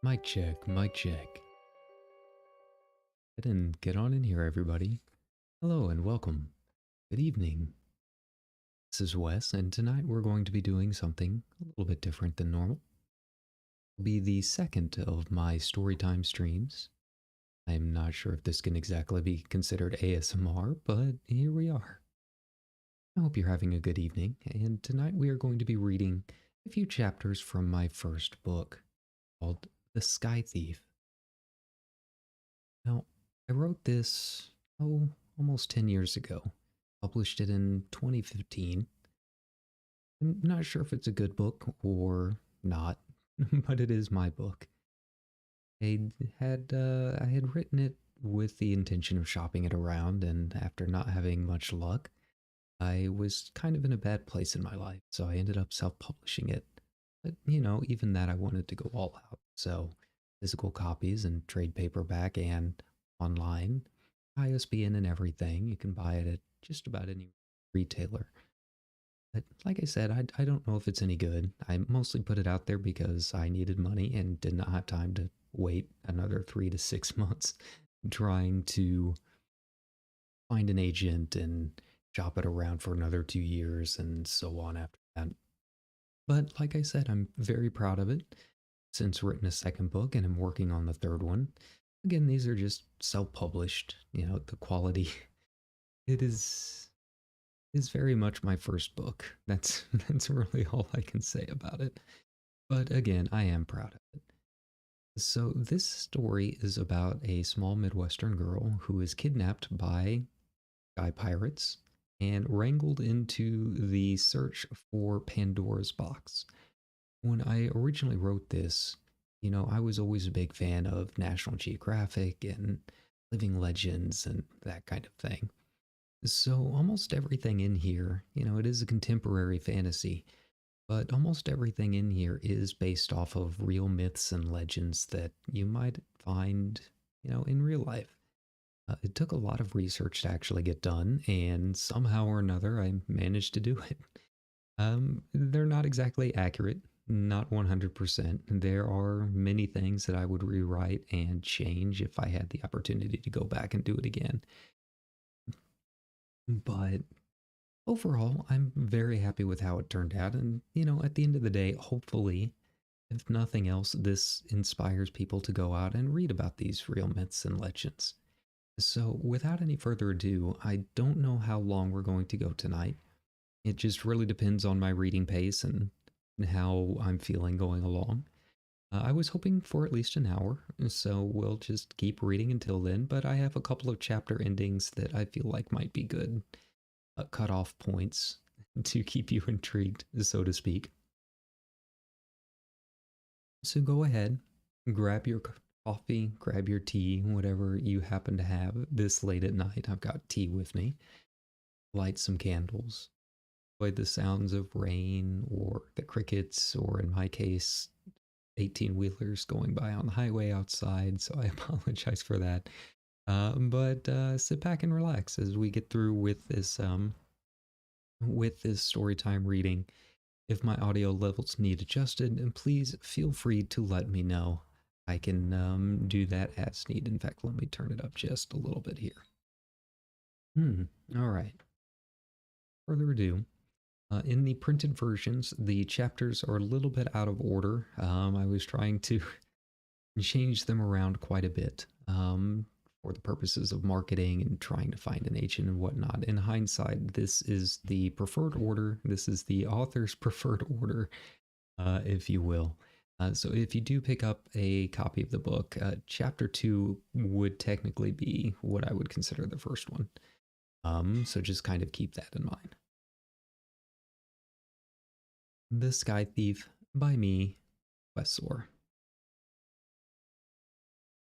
Mic check, mic check. Get in, get on in here, everybody. Hello and welcome. Good evening. This is Wes, and tonight we're going to be doing something a little bit different than normal. It'll be the second of my storytime streams. I'm not sure if this can exactly be considered ASMR, but here we are. I hope you're having a good evening, and tonight we are going to be reading a few chapters from my first book called The Sky Thief. Now, I wrote this, almost 10 years ago. Published it in 2015. I'm not sure if it's a good book or not, but it is my book. I had written it with the intention of shopping it around, and after not having much luck, I was kind of in a bad place in my life, so I ended up self-publishing it. But, even that I wanted to go all out, so physical copies and trade paperback and online, ISBN and everything. You can buy it at just about any retailer. But like I said, I don't know if it's any good. I mostly put it out there because I needed money and did not have time to wait another 3 to 6 months trying to find an agent and shop it around for another 2 years and so on after that. But like I said, I'm very proud of it. Since written a second book and I'm working on the third one. Again, these are just self-published. The quality it is very much my first book. That's really all I can say about it. But again, I am proud of it. So this story is about a small Midwestern girl who is kidnapped by sky pirates and wrangled into the search for Pandora's box. When I originally wrote this, I was always a big fan of National Geographic and living legends and that kind of thing. So almost everything in here, it is a contemporary fantasy, but almost everything in here is based off of real myths and legends that you might find, in real life. It took a lot of research to actually get done, and somehow or another I managed to do it. They're not exactly accurate, not 100%. There are many things that I would rewrite and change if I had the opportunity to go back and do it again. But overall, I'm very happy with how it turned out. And, at the end of the day, hopefully, if nothing else, this inspires people to go out and read about these real myths and legends. So, without any further ado, I don't know how long we're going to go tonight. It just really depends on my reading pace and how I'm feeling going along. I was hoping for at least an hour, so we'll just keep reading until then, but I have a couple of chapter endings that I feel like might be good cutoff points to keep you intrigued, so to speak. So go ahead, grab your coffee, grab your tea, whatever you happen to have this late at night. I've got tea with me. Light some candles. Enjoy the sounds of rain or the crickets, or in my case, 18-wheelers going by on the highway outside, so I apologize for that. But sit back and relax as we get through with this story time reading. If my audio levels need adjusted, and please feel free to let me know. I can do that as needed. In fact, let me turn it up just a little bit here. All right. Further ado, in the printed versions, the chapters are a little bit out of order. I was trying to change them around quite a bit for the purposes of marketing and trying to find an agent and whatnot. In hindsight, this is the preferred order. This is the author's preferred order, if you will. So if you do pick up a copy of the book, chapter 2 would technically be what I would consider the first one. So just kind of keep that in mind. The Sky Thief by me, Wessor.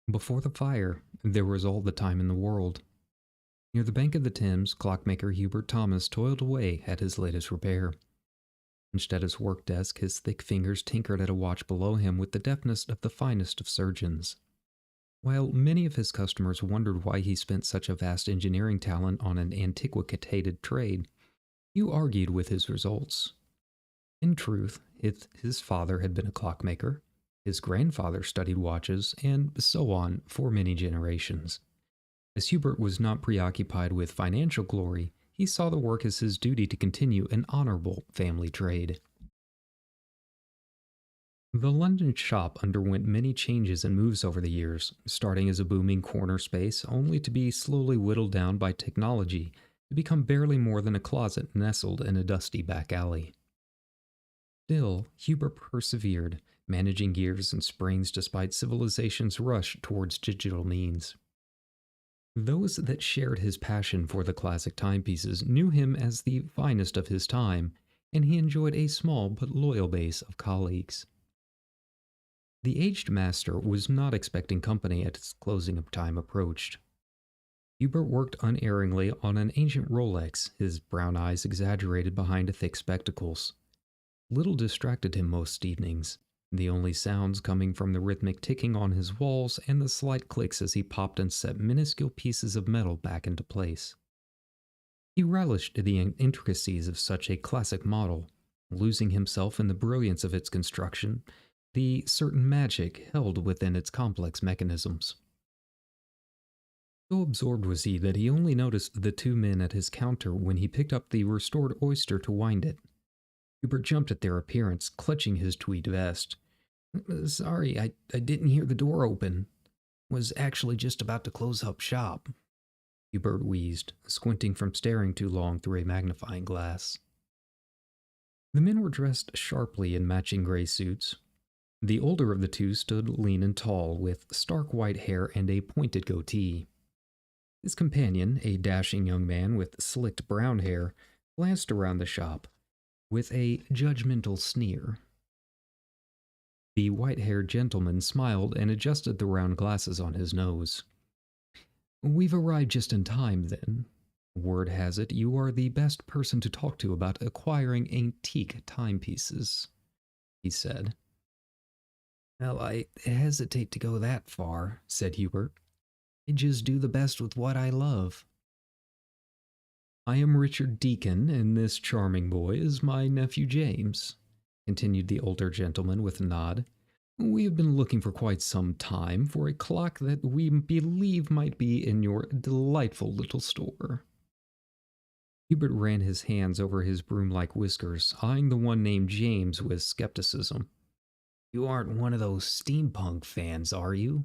Before the fire, there was all the time in the world. Near the bank of the Thames, clockmaker Hubert Thomas toiled away at his latest repair. Hunched at his work desk, his thick fingers tinkered at a watch below him with the deftness of the finest of surgeons. While many of his customers wondered why he spent such a vast engineering talent on an antiquated trade, Hugh argued with his results. In truth, his father had been a clockmaker, his grandfather studied watches, and so on for many generations. As Hubert was not preoccupied with financial glory, he saw the work as his duty to continue an honorable family trade. The London shop underwent many changes and moves over the years, starting as a booming corner space only to be slowly whittled down by technology to become barely more than a closet nestled in a dusty back alley. Still, Hubert persevered, managing gears and springs despite civilization's rush towards digital means. Those that shared his passion for the classic timepieces knew him as the finest of his time, and he enjoyed a small but loyal base of colleagues. The aged master was not expecting company as its closing time approached. Hubert worked unerringly on an ancient Rolex, his brown eyes exaggerated behind thick spectacles. Little distracted him most evenings, the only sounds coming from the rhythmic ticking on his walls and the slight clicks as he popped and set minuscule pieces of metal back into place. He relished the intricacies of such a classic model, losing himself in the brilliance of its construction, the certain magic held within its complex mechanisms. So absorbed was he that he only noticed the two men at his counter when he picked up the restored oyster to wind it. Hubert jumped at their appearance, clutching his tweed vest. Sorry, I didn't hear the door open. Was actually just about to close up shop. Hubert wheezed, squinting from staring too long through a magnifying glass. The men were dressed sharply in matching gray suits. The older of the two stood lean and tall, with stark white hair and a pointed goatee. His companion, a dashing young man with slicked brown hair, glanced around the shop with a judgmental sneer. The white-haired gentleman smiled and adjusted the round glasses on his nose. We've arrived just in time, then. Word has it you are the best person to talk to about acquiring antique timepieces, he said. Well, I hesitate to go that far, said Hubert. I just do the best with what I love. I am Richard Deacon, and this charming boy is my nephew James, continued the older gentleman with a nod. We have been looking for quite some time for a clock that we believe might be in your delightful little store. Hubert ran his hands over his broom-like whiskers, eyeing the one named James with skepticism. You aren't one of those steampunk fans, are you?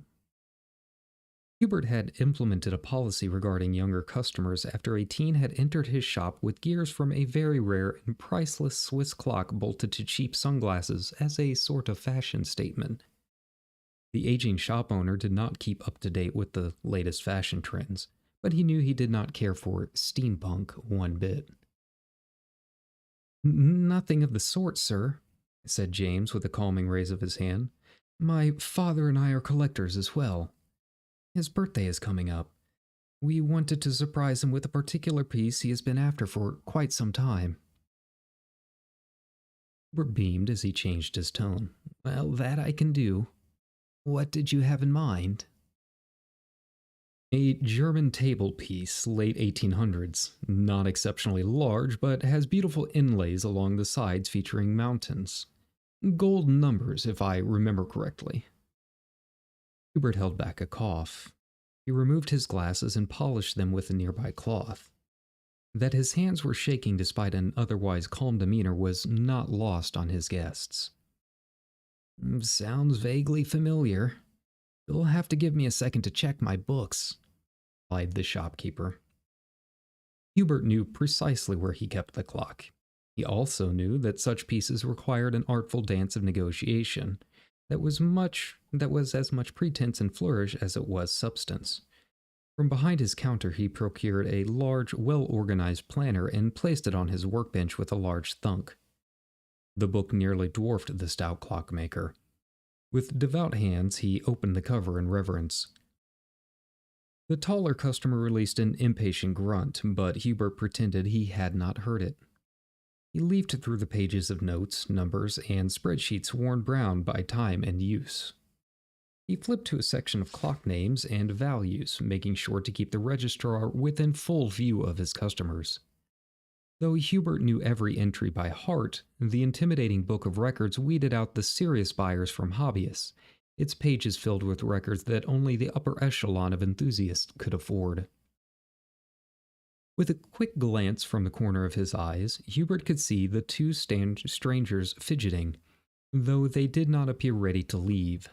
Hubert had implemented a policy regarding younger customers after a teen had entered his shop with gears from a very rare and priceless Swiss clock bolted to cheap sunglasses as a sort of fashion statement. The aging shop owner did not keep up to date with the latest fashion trends, but he knew he did not care for steampunk one bit. Nothing of the sort, sir, said James with a calming raise of his hand. My father and I are collectors as well. His birthday is coming up. We wanted to surprise him with a particular piece he has been after for quite some time. Hubert beamed as he changed his tone. Well, that I can do. What did you have in mind? A German table piece, late 1800s. Not exceptionally large, but has beautiful inlays along the sides featuring mountains. Gold numbers, if I remember correctly. Hubert held back a cough. He removed his glasses and polished them with a nearby cloth. That his hands were shaking despite an otherwise calm demeanor was not lost on his guests. Sounds vaguely familiar. You'll have to give me a second to check my books, replied the shopkeeper. Hubert knew precisely where he kept the clock. He also knew that such pieces required an artful dance of negotiation that was as much pretense and flourish as it was substance. From behind his counter he procured a large, well-organized planner and placed it on his workbench with a large thunk. The book nearly dwarfed the stout clockmaker. With devout hands he opened the cover in reverence. The taller customer released an impatient grunt, but Hubert pretended he had not heard it. He leafed through the pages of notes, numbers, and spreadsheets worn brown by time and use. He flipped to a section of clock names and values, making sure to keep the registrar within full view of his customers. Though Hubert knew every entry by heart, the intimidating book of records weeded out the serious buyers from hobbyists, its pages filled with records that only the upper echelon of enthusiasts could afford. With a quick glance from the corner of his eyes, Hubert could see the two strangers fidgeting, though they did not appear ready to leave.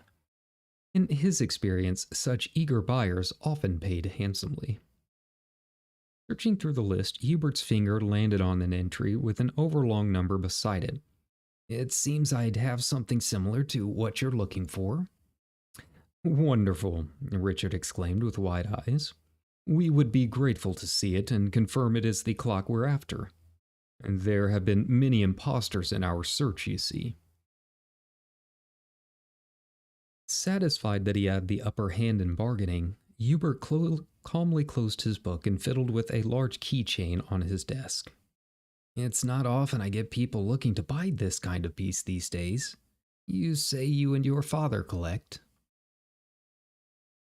In his experience, such eager buyers often paid handsomely. Searching through the list, Hubert's finger landed on an entry with an overlong number beside it. It seems I'd have something similar to what you're looking for. Wonderful, Richard exclaimed with wide eyes. We would be grateful to see it and confirm it is the clock we're after. And there have been many impostors in our search, you see. Satisfied that he had the upper hand in bargaining, Hubert calmly closed his book and fiddled with a large keychain on his desk. It's not often I get people looking to buy this kind of piece these days. You say you and your father collect?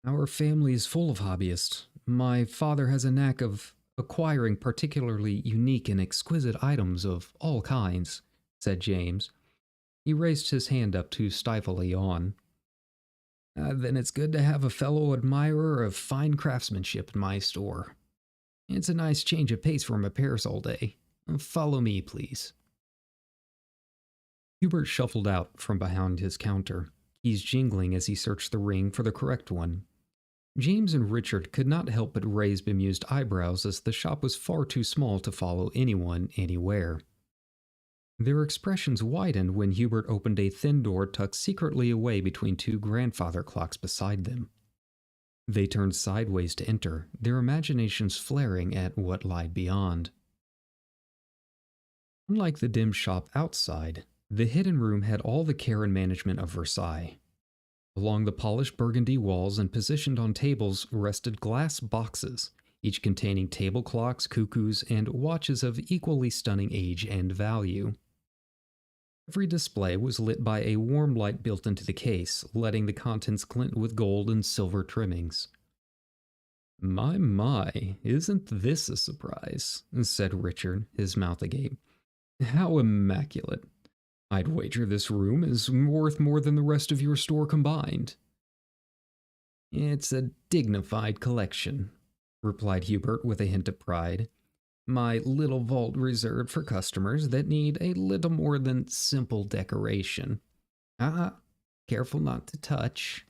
Our family is full of hobbyists. My father has a knack of acquiring particularly unique and exquisite items of all kinds, said James. He raised his hand up to stifle a yawn. Then it's good to have a fellow admirer of fine craftsmanship in my store. It's a nice change of pace from repairs all day. Follow me, please. Hubert shuffled out from behind his counter, keys jingling as he searched the ring for the correct one. James and Richard could not help but raise bemused eyebrows as the shop was far too small to follow anyone anywhere. Their expressions widened when Hubert opened a thin door tucked secretly away between two grandfather clocks beside them. They turned sideways to enter, their imaginations flaring at what lied beyond. Unlike the dim shop outside, the hidden room had all the care and management of Versailles. Along the polished burgundy walls and positioned on tables rested glass boxes, each containing table clocks, cuckoos, and watches of equally stunning age and value. Every display was lit by a warm light built into the case, letting the contents glint with gold and silver trimmings. My, isn't this a surprise? Said Richard, his mouth agape. How immaculate. I'd wager this room is worth more than the rest of your store combined. It's a dignified collection, replied Hubert with a hint of pride. My little vault reserved for customers that need a little more than simple decoration. Careful not to touch.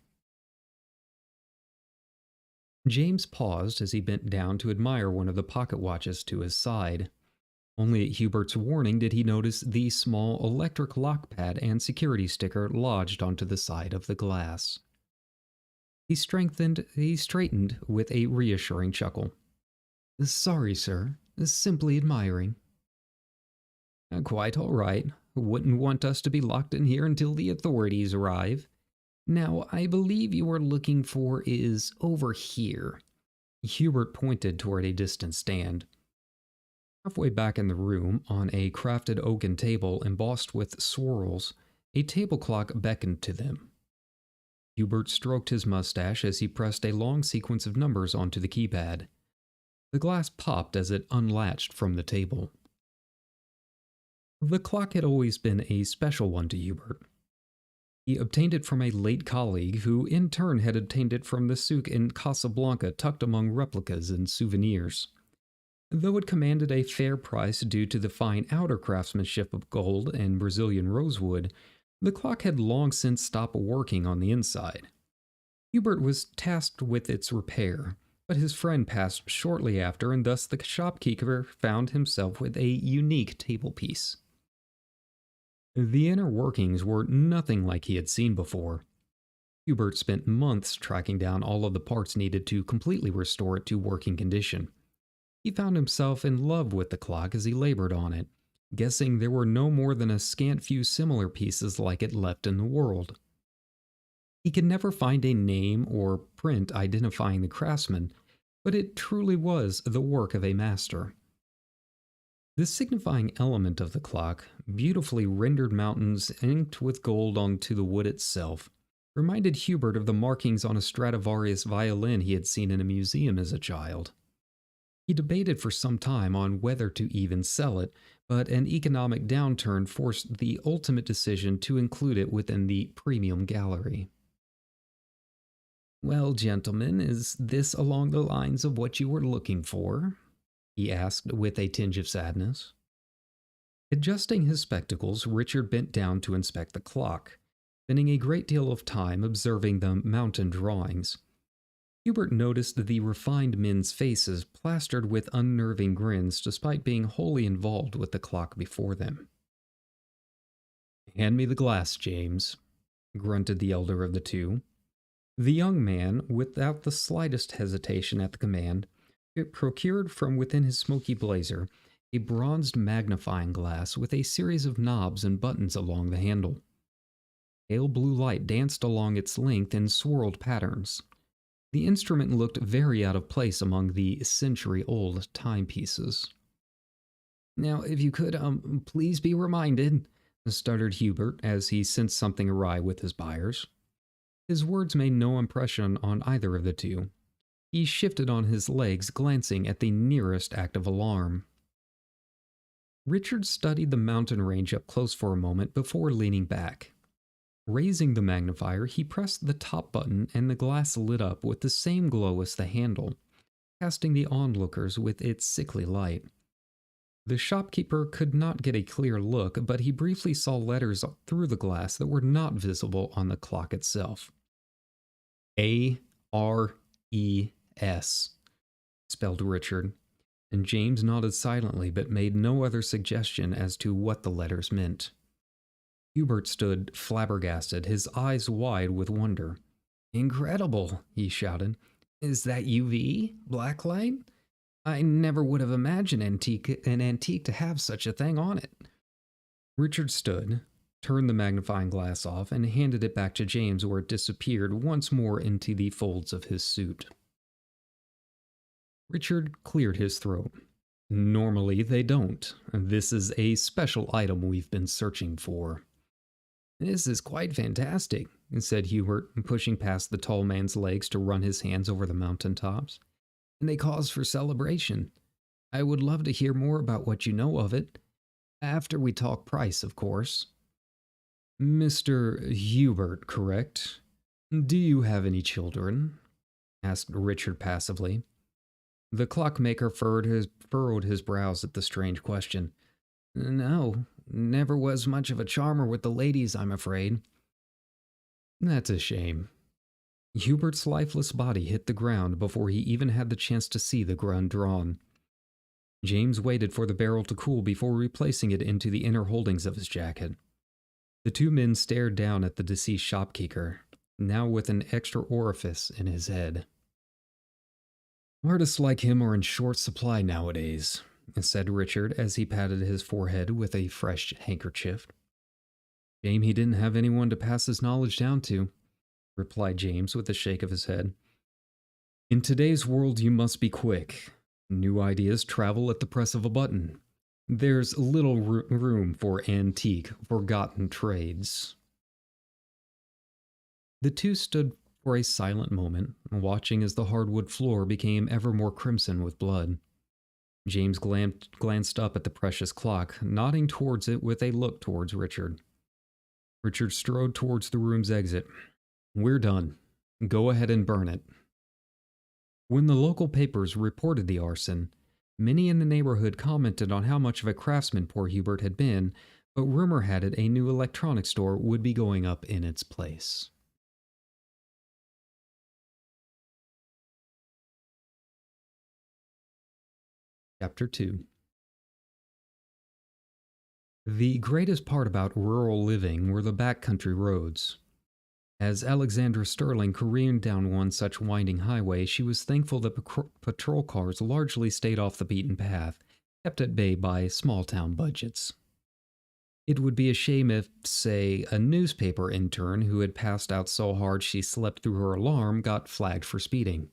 James paused as he bent down to admire one of the pocket watches to his side. Only at Hubert's warning did he notice the small electric lock pad and security sticker lodged onto the side of the glass. He straightened with a reassuring chuckle. Sorry, sir. Simply admiring. Quite all right. Wouldn't want us to be locked in here until the authorities arrive. Now, I believe you are looking for is over here. Hubert pointed toward a distant stand. Halfway back in the room, on a crafted oaken table embossed with swirls, a table clock beckoned to them. Hubert stroked his mustache as he pressed a long sequence of numbers onto the keypad. The glass popped as it unlatched from the table. The clock had always been a special one to Hubert. He obtained it from a late colleague who in turn had obtained it from the souk in Casablanca tucked among replicas and souvenirs. Though it commanded a fair price due to the fine outer craftsmanship of gold and Brazilian rosewood, the clock had long since stopped working on the inside. Hubert was tasked with its repair, but his friend passed shortly after, and thus the shopkeeper found himself with a unique table piece. The inner workings were nothing like he had seen before. Hubert spent months tracking down all of the parts needed to completely restore it to working condition. He found himself in love with the clock as he labored on it, guessing there were no more than a scant few similar pieces like it left in the world. He could never find a name or print identifying the craftsman, but it truly was the work of a master. The signifying element of the clock, beautifully rendered mountains inked with gold onto the wood itself, reminded Hubert of the markings on a Stradivarius violin he had seen in a museum as a child. He debated for some time on whether to even sell it, but an economic downturn forced the ultimate decision to include it within the premium gallery. "Well, gentlemen, is this along the lines of what you were looking for?" he asked with a tinge of sadness. Adjusting his spectacles, Richard bent down to inspect the clock, spending a great deal of time observing the mountain drawings. Hubert noticed the refined men's faces plastered with unnerving grins despite being wholly involved with the clock before them. "Hand me the glass, James," grunted the elder of the two. The young man, without the slightest hesitation at the command, procured from within his smoky blazer a bronzed magnifying glass with a series of knobs and buttons along the handle. Pale blue light danced along its length in swirled patterns. The instrument looked very out of place among the century-old timepieces. "Now, if you could, please be reminded," stuttered Hubert as he sensed something awry with his buyers. His words made no impression on either of the two. He shifted on his legs, glancing at the nearest act of alarm. Richard studied the mountain range up close for a moment before leaning back. Raising the magnifier, he pressed the top button and the glass lit up with the same glow as the handle, casting the onlookers with its sickly light. The shopkeeper could not get a clear look, but he briefly saw letters through the glass that were not visible on the clock itself. A-R-E-S, spelled Richard, and James nodded silently but made no other suggestion as to what the letters meant. Hubert stood flabbergasted, his eyes wide with wonder. "Incredible," he shouted. "Is that UV? Blacklight? I never would have imagined an antique to have such a thing on it." Richard stood, turned the magnifying glass off, and handed it back to James, where it disappeared once more into the folds of his suit. Richard cleared his throat. "Normally they don't. This is a special item we've been searching for." "This is quite fantastic," said Hubert, pushing past the tall man's legs to run his hands over the mountain tops. "And a cause for celebration. I would love to hear more about what you know of it. After we talk price, of course." "Mr. Hubert, correct? Do you have any children?" asked Richard passively. The clockmaker furrowed his brows at the strange question. "No, never was much of a charmer with the ladies, I'm afraid." "That's a shame." Hubert's lifeless body hit the ground before he even had the chance to see the gun drawn. James waited for the barrel to cool before replacing it into the inner holdings of his jacket. The two men stared down at the deceased shopkeeper, now with an extra orifice in his head. "Artists like him are in short supply nowadays," said Richard as he patted his forehead with a fresh handkerchief. "Shame he didn't have anyone to pass his knowledge down to," replied James with a shake of his head. "In today's world you must be quick. New ideas travel at the press of a button. There's little room for antique, forgotten trades. The two stood for a silent moment, watching as the hardwood floor became ever more crimson with blood. James glanced up at the precious clock, nodding towards it with a look towards Richard. Richard strode towards the room's exit. We're done. Go ahead and burn it. When the local papers reported the arson, many in the neighborhood commented on how much of a craftsman poor Hubert had been, but rumor had it a new electronics store would be going up in its place. Chapter 2. The greatest part about rural living were the backcountry roads. As Alexandra Sterling careened down one such winding highway, she was thankful that patrol cars largely stayed off the beaten path, kept at bay by small town budgets. It would be a shame if, say, a newspaper intern who had passed out so hard she slept through her alarm got flagged for speeding.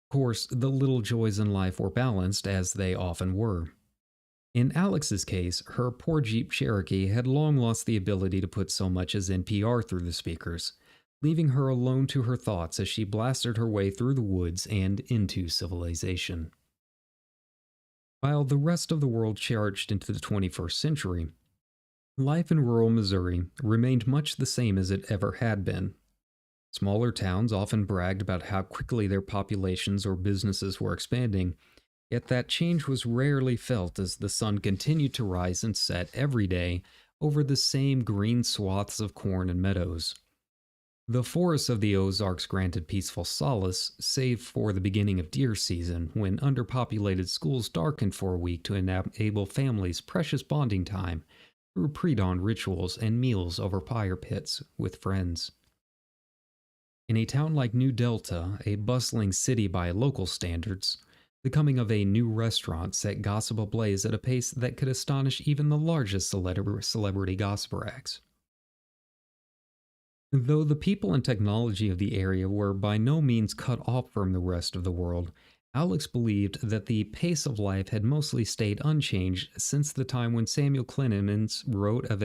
Of course, the little joys in life were balanced, as they often were. In Alex's case, her poor Jeep Cherokee had long lost the ability to put so much as NPR through the speakers, leaving her alone to her thoughts as she blasted her way through the woods and into civilization. While the rest of the world charged into the 21st century, life in rural Missouri remained much the same as it ever had been. Smaller towns often bragged about how quickly their populations or businesses were expanding, yet that change was rarely felt as the sun continued to rise and set every day over the same green swaths of corn and meadows. The forests of the Ozarks granted peaceful solace, save for the beginning of deer season, when underpopulated schools darkened for a week to enable families precious bonding time through pre-dawn rituals and meals over fire pits with friends. In a town like New Delta, a bustling city by local standards, the coming of a new restaurant set gossip ablaze at a pace that could astonish even the largest celebrity gossip rags. Though the people and technology of the area were by no means cut off from the rest of the world, Alex believed that the pace of life had mostly stayed unchanged since the time when Samuel Clemens wrote of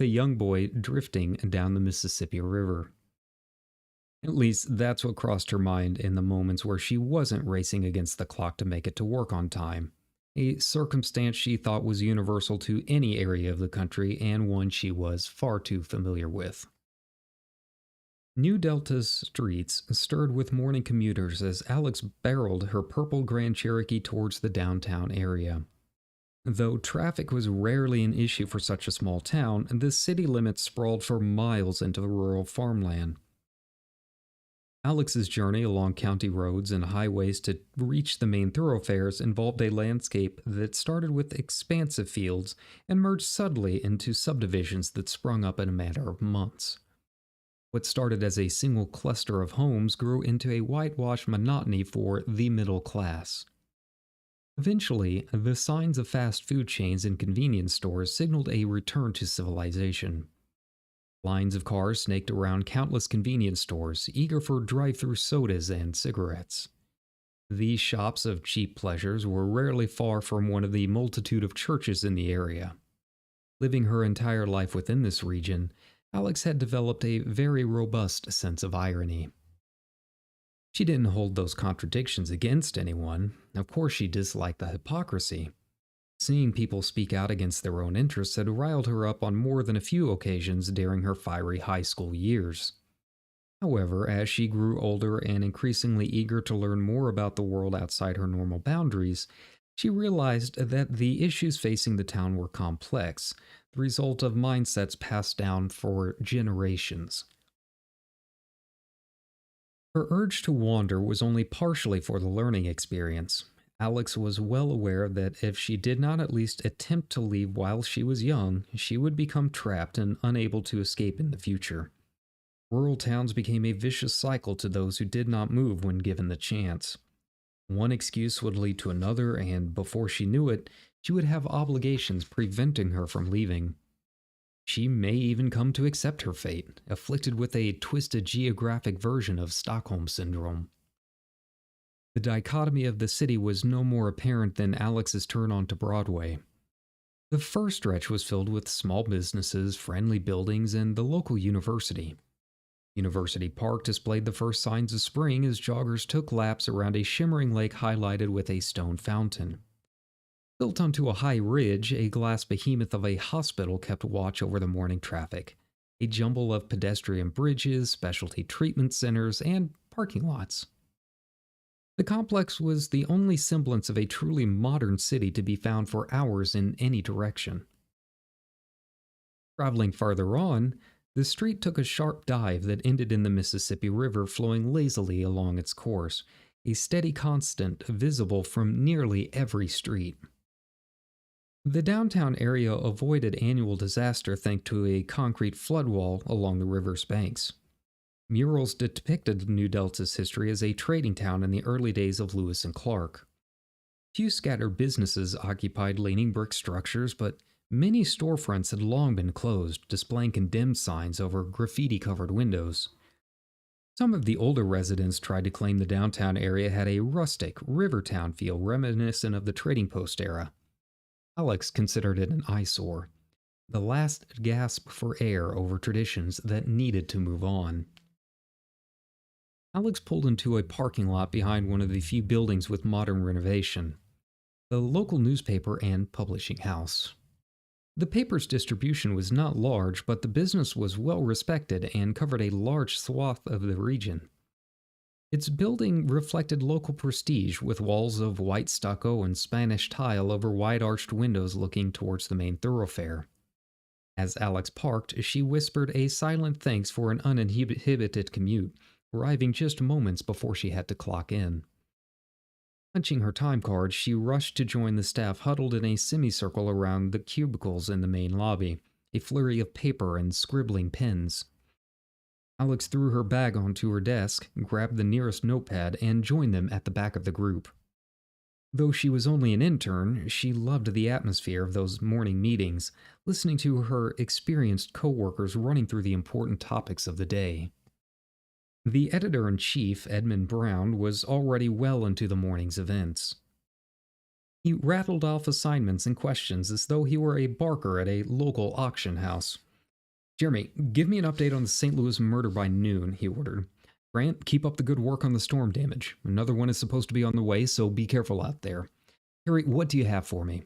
a young boy drifting down the Mississippi River. At least that's what crossed her mind in the moments where she wasn't racing against the clock to make it to work on time, a circumstance she thought was universal to any area of the country and one she was far too familiar with. New Delta's streets stirred with morning commuters as Alex barreled her purple Grand Cherokee towards the downtown area. Though traffic was rarely an issue for such a small town, the city limits sprawled for miles into the rural farmland. Alex's journey along county roads and highways to reach the main thoroughfares involved a landscape that started with expansive fields and merged subtly into subdivisions that sprung up in a matter of months. What started as a single cluster of homes grew into a whitewashed monotony for the middle class. Eventually, the signs of fast food chains and convenience stores signaled a return to civilization. Lines of cars snaked around countless convenience stores, eager for drive-through sodas and cigarettes. These shops of cheap pleasures were rarely far from one of the multitude of churches in the area. Living her entire life within this region, Alex had developed a very robust sense of irony. She didn't hold those contradictions against anyone. Of course, she disliked the hypocrisy. Seeing people speak out against their own interests had riled her up on more than a few occasions during her fiery high school years. However, as she grew older and increasingly eager to learn more about the world outside her normal boundaries, she realized that the issues facing the town were complex, the result of mindsets passed down for generations. Her urge to wander was only partially for the learning experience. Alex was well aware that if she did not at least attempt to leave while she was young, she would become trapped and unable to escape in the future. Rural towns became a vicious cycle to those who did not move when given the chance. One excuse would lead to another, and before she knew it, she would have obligations preventing her from leaving. She may even come to accept her fate, afflicted with a twisted geographic version of Stockholm Syndrome. The dichotomy of the city was no more apparent than Alex's turn onto Broadway. The first stretch was filled with small businesses, friendly buildings, and the local university. University Park displayed the first signs of spring as joggers took laps around a shimmering lake highlighted with a stone fountain. Built onto a high ridge, a glass behemoth of a hospital kept watch over the morning traffic. A jumble of pedestrian bridges, specialty treatment centers, and parking lots. The complex was the only semblance of a truly modern city to be found for hours in any direction. Traveling farther on, the street took a sharp dive that ended in the Mississippi River flowing lazily along its course, a steady constant visible from nearly every street. The downtown area avoided annual disaster thanks to a concrete flood wall along the river's banks. Murals depicted New Delta's history as a trading town in the early days of Lewis and Clark. Few scattered businesses occupied leaning brick structures, but many storefronts had long been closed, displaying condemned signs over graffiti-covered windows. Some of the older residents tried to claim the downtown area had a rustic, river town feel reminiscent of the trading post era. Alex considered it an eyesore, the last gasp for air over traditions that needed to move on. Alex pulled into a parking lot behind one of the few buildings with modern renovation, the local newspaper and publishing house. The paper's distribution was not large, but the business was well respected and covered a large swath of the region. Its building reflected local prestige with walls of white stucco and Spanish tile over wide-arched windows looking towards the main thoroughfare. As Alex parked, she whispered a silent thanks for an uninhibited commute, arriving just moments before she had to clock in. Punching her time card, she rushed to join the staff huddled in a semicircle around the cubicles in the main lobby, a flurry of paper and scribbling pens. Alex threw her bag onto her desk, grabbed the nearest notepad, and joined them at the back of the group. Though she was only an intern, she loved the atmosphere of those morning meetings, listening to her experienced coworkers running through the important topics of the day. The editor-in-chief, Edmund Brown, was already well into the morning's events. He rattled off assignments and questions as though he were a barker at a local auction house. "Jeremy, give me an update on the St. Louis murder by noon," he ordered. "Grant, keep up the good work on the storm damage. Another one is supposed to be on the way, so be careful out there. Harry, what do you have for me?"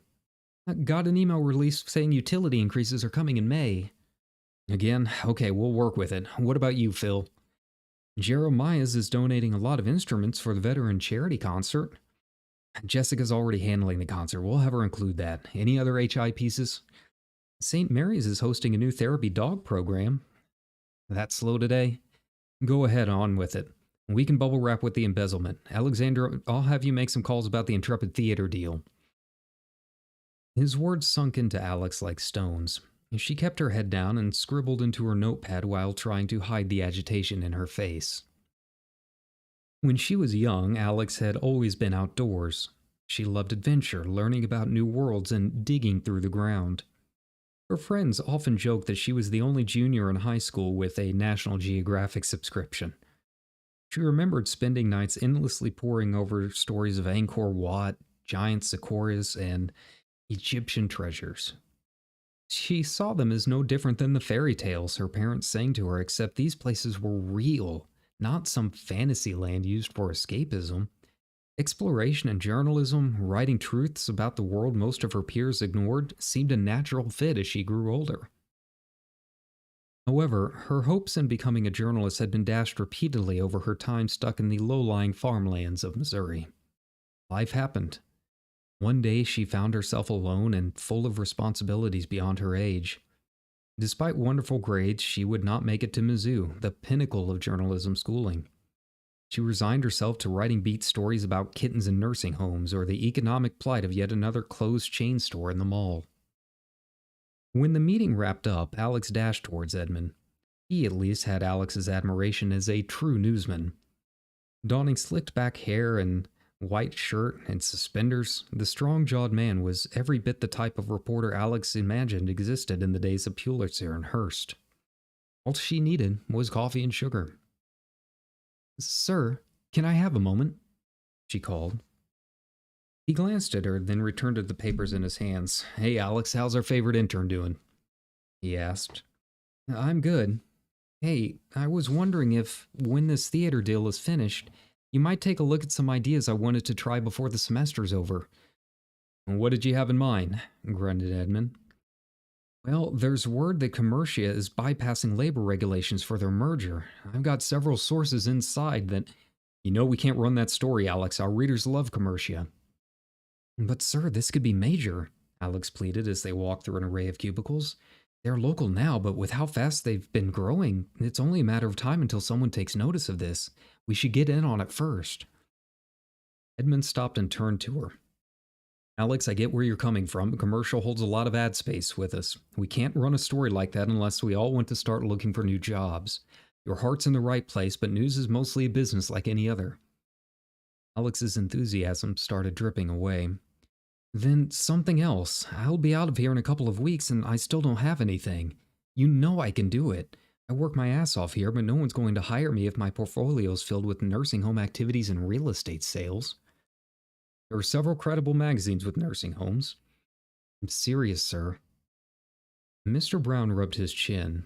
"Got an email release saying utility increases are coming in May." "Again? Okay, we'll work with it. What about you, Phil?" "Jeremiah's is donating a lot of instruments for the veteran charity concert." "Jessica's already handling the concert. We'll have her include that. Any other HI pieces?" "St. Mary's is hosting a new therapy dog program." "That slow today?" "Go ahead on with it. We can bubble wrap with the embezzlement. Alexandra, I'll have you make some calls about the Intrepid Theater deal." His words sunk into Alex like stones. She kept her head down and scribbled into her notepad while trying to hide the agitation in her face. When she was young, Alex had always been outdoors. She loved adventure, learning about new worlds, and digging through the ground. Her friends often joked that she was the only junior in high school with a National Geographic subscription. She remembered spending nights endlessly poring over stories of Angkor Wat, giant sequoias, and Egyptian treasures. She saw them as no different than the fairy tales her parents sang to her, except these places were real, not some fantasy land used for escapism. Exploration and journalism, writing truths about the world most of her peers ignored, seemed a natural fit as she grew older. However, her hopes in becoming a journalist had been dashed repeatedly over her time stuck in the low-lying farmlands of Missouri. Life happened. One day she found herself alone and full of responsibilities beyond her age. Despite wonderful grades, she would not make it to Mizzou, the pinnacle of journalism schooling. She resigned herself to writing beat stories about kittens in nursing homes or the economic plight of yet another closed chain store in the mall. When the meeting wrapped up, Alex dashed towards Edmund. He at least had Alex's admiration as a true newsman. Donning slicked back hair and white shirt and suspenders, the strong-jawed man was every bit the type of reporter Alex imagined existed in the days of Pulitzer and Hearst. All she needed was coffee and sugar. "Sir, can I have a moment?" she called. He glanced at her, then returned to the papers in his hands. Hey, Alex, how's our favorite intern doing? He asked. I'm good. Hey, I was wondering if, when this theater deal is finished, you might take a look at some ideas I wanted to try before the semester's over. What did you have in mind? Grunted Edmund. Well, there's word that Commercia is bypassing labor regulations for their merger. I've got several sources inside that. You know we can't run that story, Alex. Our readers love Commercia. But, sir, this could be major, Alex pleaded as they walked through an array of cubicles. They're local now, but with how fast they've been growing, it's only a matter of time until someone takes notice of this. We should get in on it first. Edmund stopped and turned to her. Alex, I get where you're coming from. Commercial holds a lot of ad space with us. We can't run a story like that unless we all want to start looking for new jobs. Your heart's in the right place, but news is mostly a business like any other. Alex's enthusiasm started dripping away. Then something else. I'll be out of here in a couple of weeks and I still don't have anything. You know I can do it. I work my ass off here, but no one's going to hire me if my portfolio's filled with nursing home activities and real estate sales. There are several credible magazines with nursing homes. I'm serious, sir. Mr. Brown rubbed his chin.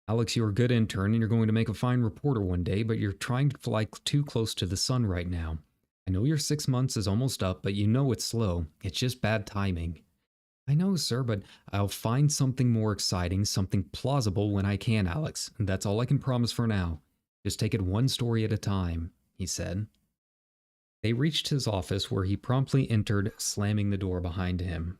Alex, you're a good intern and you're going to make a fine reporter one day, but you're trying to fly too close to the sun right now. I know your 6 months is almost up, but you know it's slow. It's just bad timing. I know, sir, but I'll find something more exciting, something plausible when I can, Alex. And that's all I can promise for now. Just take it one story at a time, he said. They reached his office where he promptly entered, slamming the door behind him.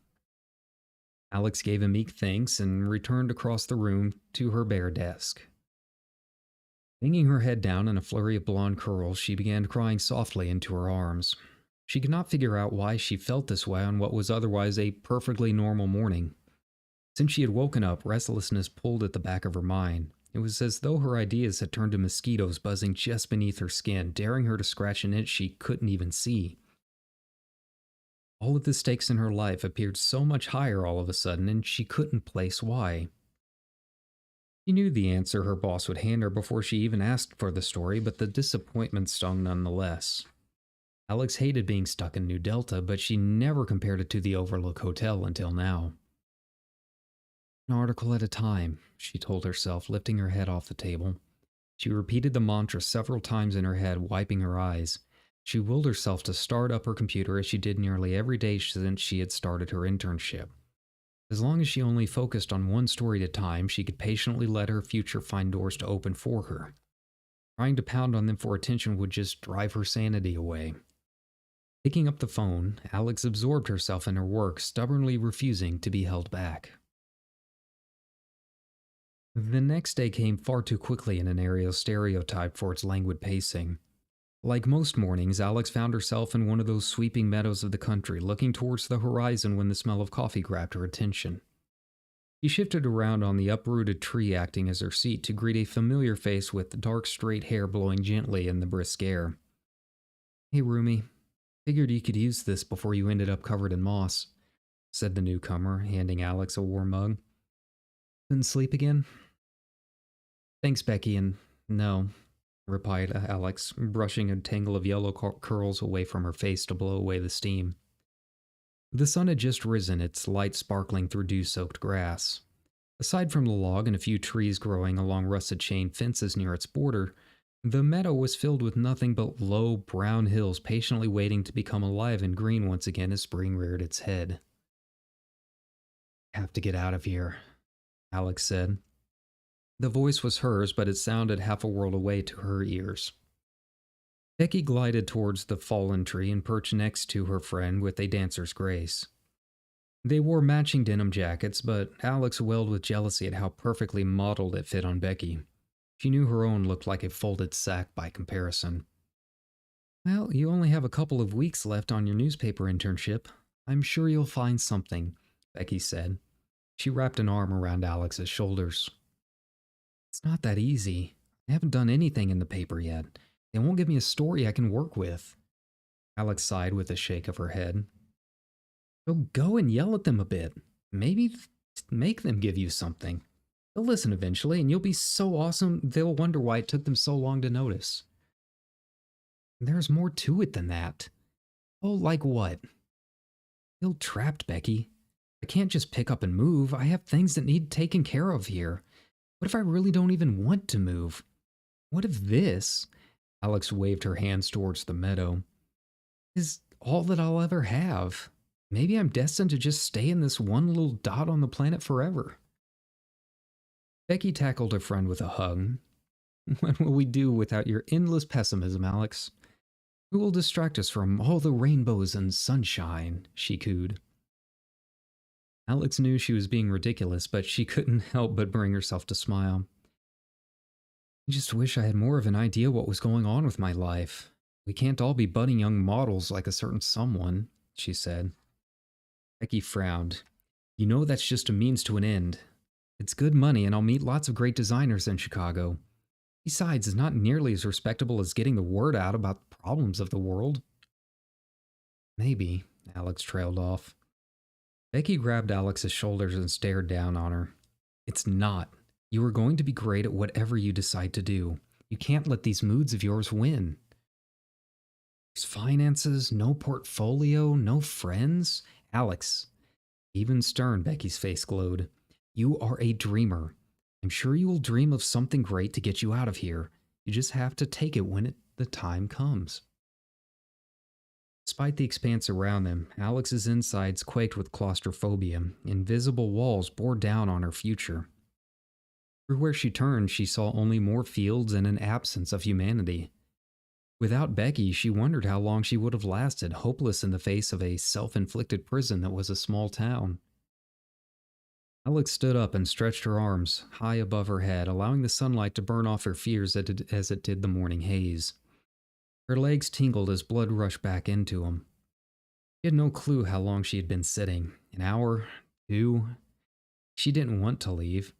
Alex gave a meek thanks and returned across the room to her bare desk. Hanging her head down in a flurry of blonde curls, she began crying softly into her arms. She could not figure out why she felt this way on what was otherwise a perfectly normal morning. Since she had woken up, restlessness pulled at the back of her mind. It was as though her ideas had turned to mosquitoes buzzing just beneath her skin, daring her to scratch an itch she couldn't even see. All of the stakes in her life appeared so much higher all of a sudden, and she couldn't place why. She knew the answer her boss would hand her before she even asked for the story, but the disappointment stung nonetheless. Alex hated being stuck in New Delta, but she never compared it to the Overlook Hotel until now. An article at a time, she told herself, lifting her head off the table. She repeated the mantra several times in her head, wiping her eyes. She willed herself to start up her computer as she did nearly every day since she had started her internship. As long as she only focused on one story at a time, she could patiently let her future find doors to open for her. Trying to pound on them for attention would just drive her sanity away. Picking up the phone, Alex absorbed herself in her work, stubbornly refusing to be held back. The next day came far too quickly in an area stereotyped for its languid pacing. Like most mornings, Alex found herself in one of those sweeping meadows of the country, looking towards the horizon when the smell of coffee grabbed her attention. She shifted around on the uprooted tree acting as her seat to greet a familiar face with dark straight hair blowing gently in the brisk air. Hey, Rumi. Figured you could use this before you ended up covered in moss, said the newcomer, handing Alex a warm mug. Couldn't sleep again? Thanks, Becky, and no, replied Alex, brushing a tangle of yellow curls away from her face to blow away the steam. The sun had just risen, its light sparkling through dew-soaked grass. Aside from the log and a few trees growing along rusted chain fences near its border, the meadow was filled with nothing but low, brown hills patiently waiting to become alive and green once again as spring reared its head. Have to get out of here, Alex said. The voice was hers, but it sounded half a world away to her ears. Becky glided towards the fallen tree and perched next to her friend with a dancer's grace. They wore matching denim jackets, but Alex wailed with jealousy at how perfectly modeled it fit on Becky. She knew her own looked like a folded sack by comparison. Well, you only have a couple of weeks left on your newspaper internship. I'm sure you'll find something, Becky said. She wrapped an arm around Alex's shoulders. It's not that easy. I haven't done anything in the paper yet. They won't give me a story I can work with. Alex sighed with a shake of her head. So go and yell at them a bit. Maybe make them give you something. They'll listen eventually, and you'll be so awesome they'll wonder why it took them so long to notice. There's more to it than that. Oh, like what? Feel trapped, Becky. I can't just pick up and move. I have things that need taken care of here. What if I really don't even want to move? What if this, Alex waved her hands towards the meadow, is all that I'll ever have? Maybe I'm destined to just stay in this one little dot on the planet forever. Becky tackled her friend with a hug. What will we do without your endless pessimism, Alex? Who will distract us from all the rainbows and sunshine? She cooed. Alex knew she was being ridiculous, but she couldn't help but bring herself to smile. I just wish I had more of an idea what was going on with my life. We can't all be budding young models like a certain someone, she said. Becky frowned. You know that's just a means to an end. It's good money and I'll meet lots of great designers in Chicago. Besides, it's not nearly as respectable as getting the word out about the problems of the world. Maybe, Alex trailed off. Becky grabbed Alex's shoulders and stared down on her. It's not. You are going to be great at whatever you decide to do. You can't let these moods of yours win. There's finances, no portfolio, no friends. Alex. Even stern, Becky's face glowed. You are a dreamer. I'm sure you will dream of something great to get you out of here. You just have to take it when the time comes. Despite the expanse around them, Alex's insides quaked with claustrophobia. Invisible walls bore down on her future. Everywhere she turned, she saw only more fields and an absence of humanity. Without Becky, she wondered how long she would have lasted, hopeless in the face of a self-inflicted prison that was a small town. Alex stood up and stretched her arms high above her head, allowing the sunlight to burn off her fears as it did the morning haze. Her legs tingled as blood rushed back into them. She had no clue how long she had been sitting. An hour? 2? She didn't want to leave.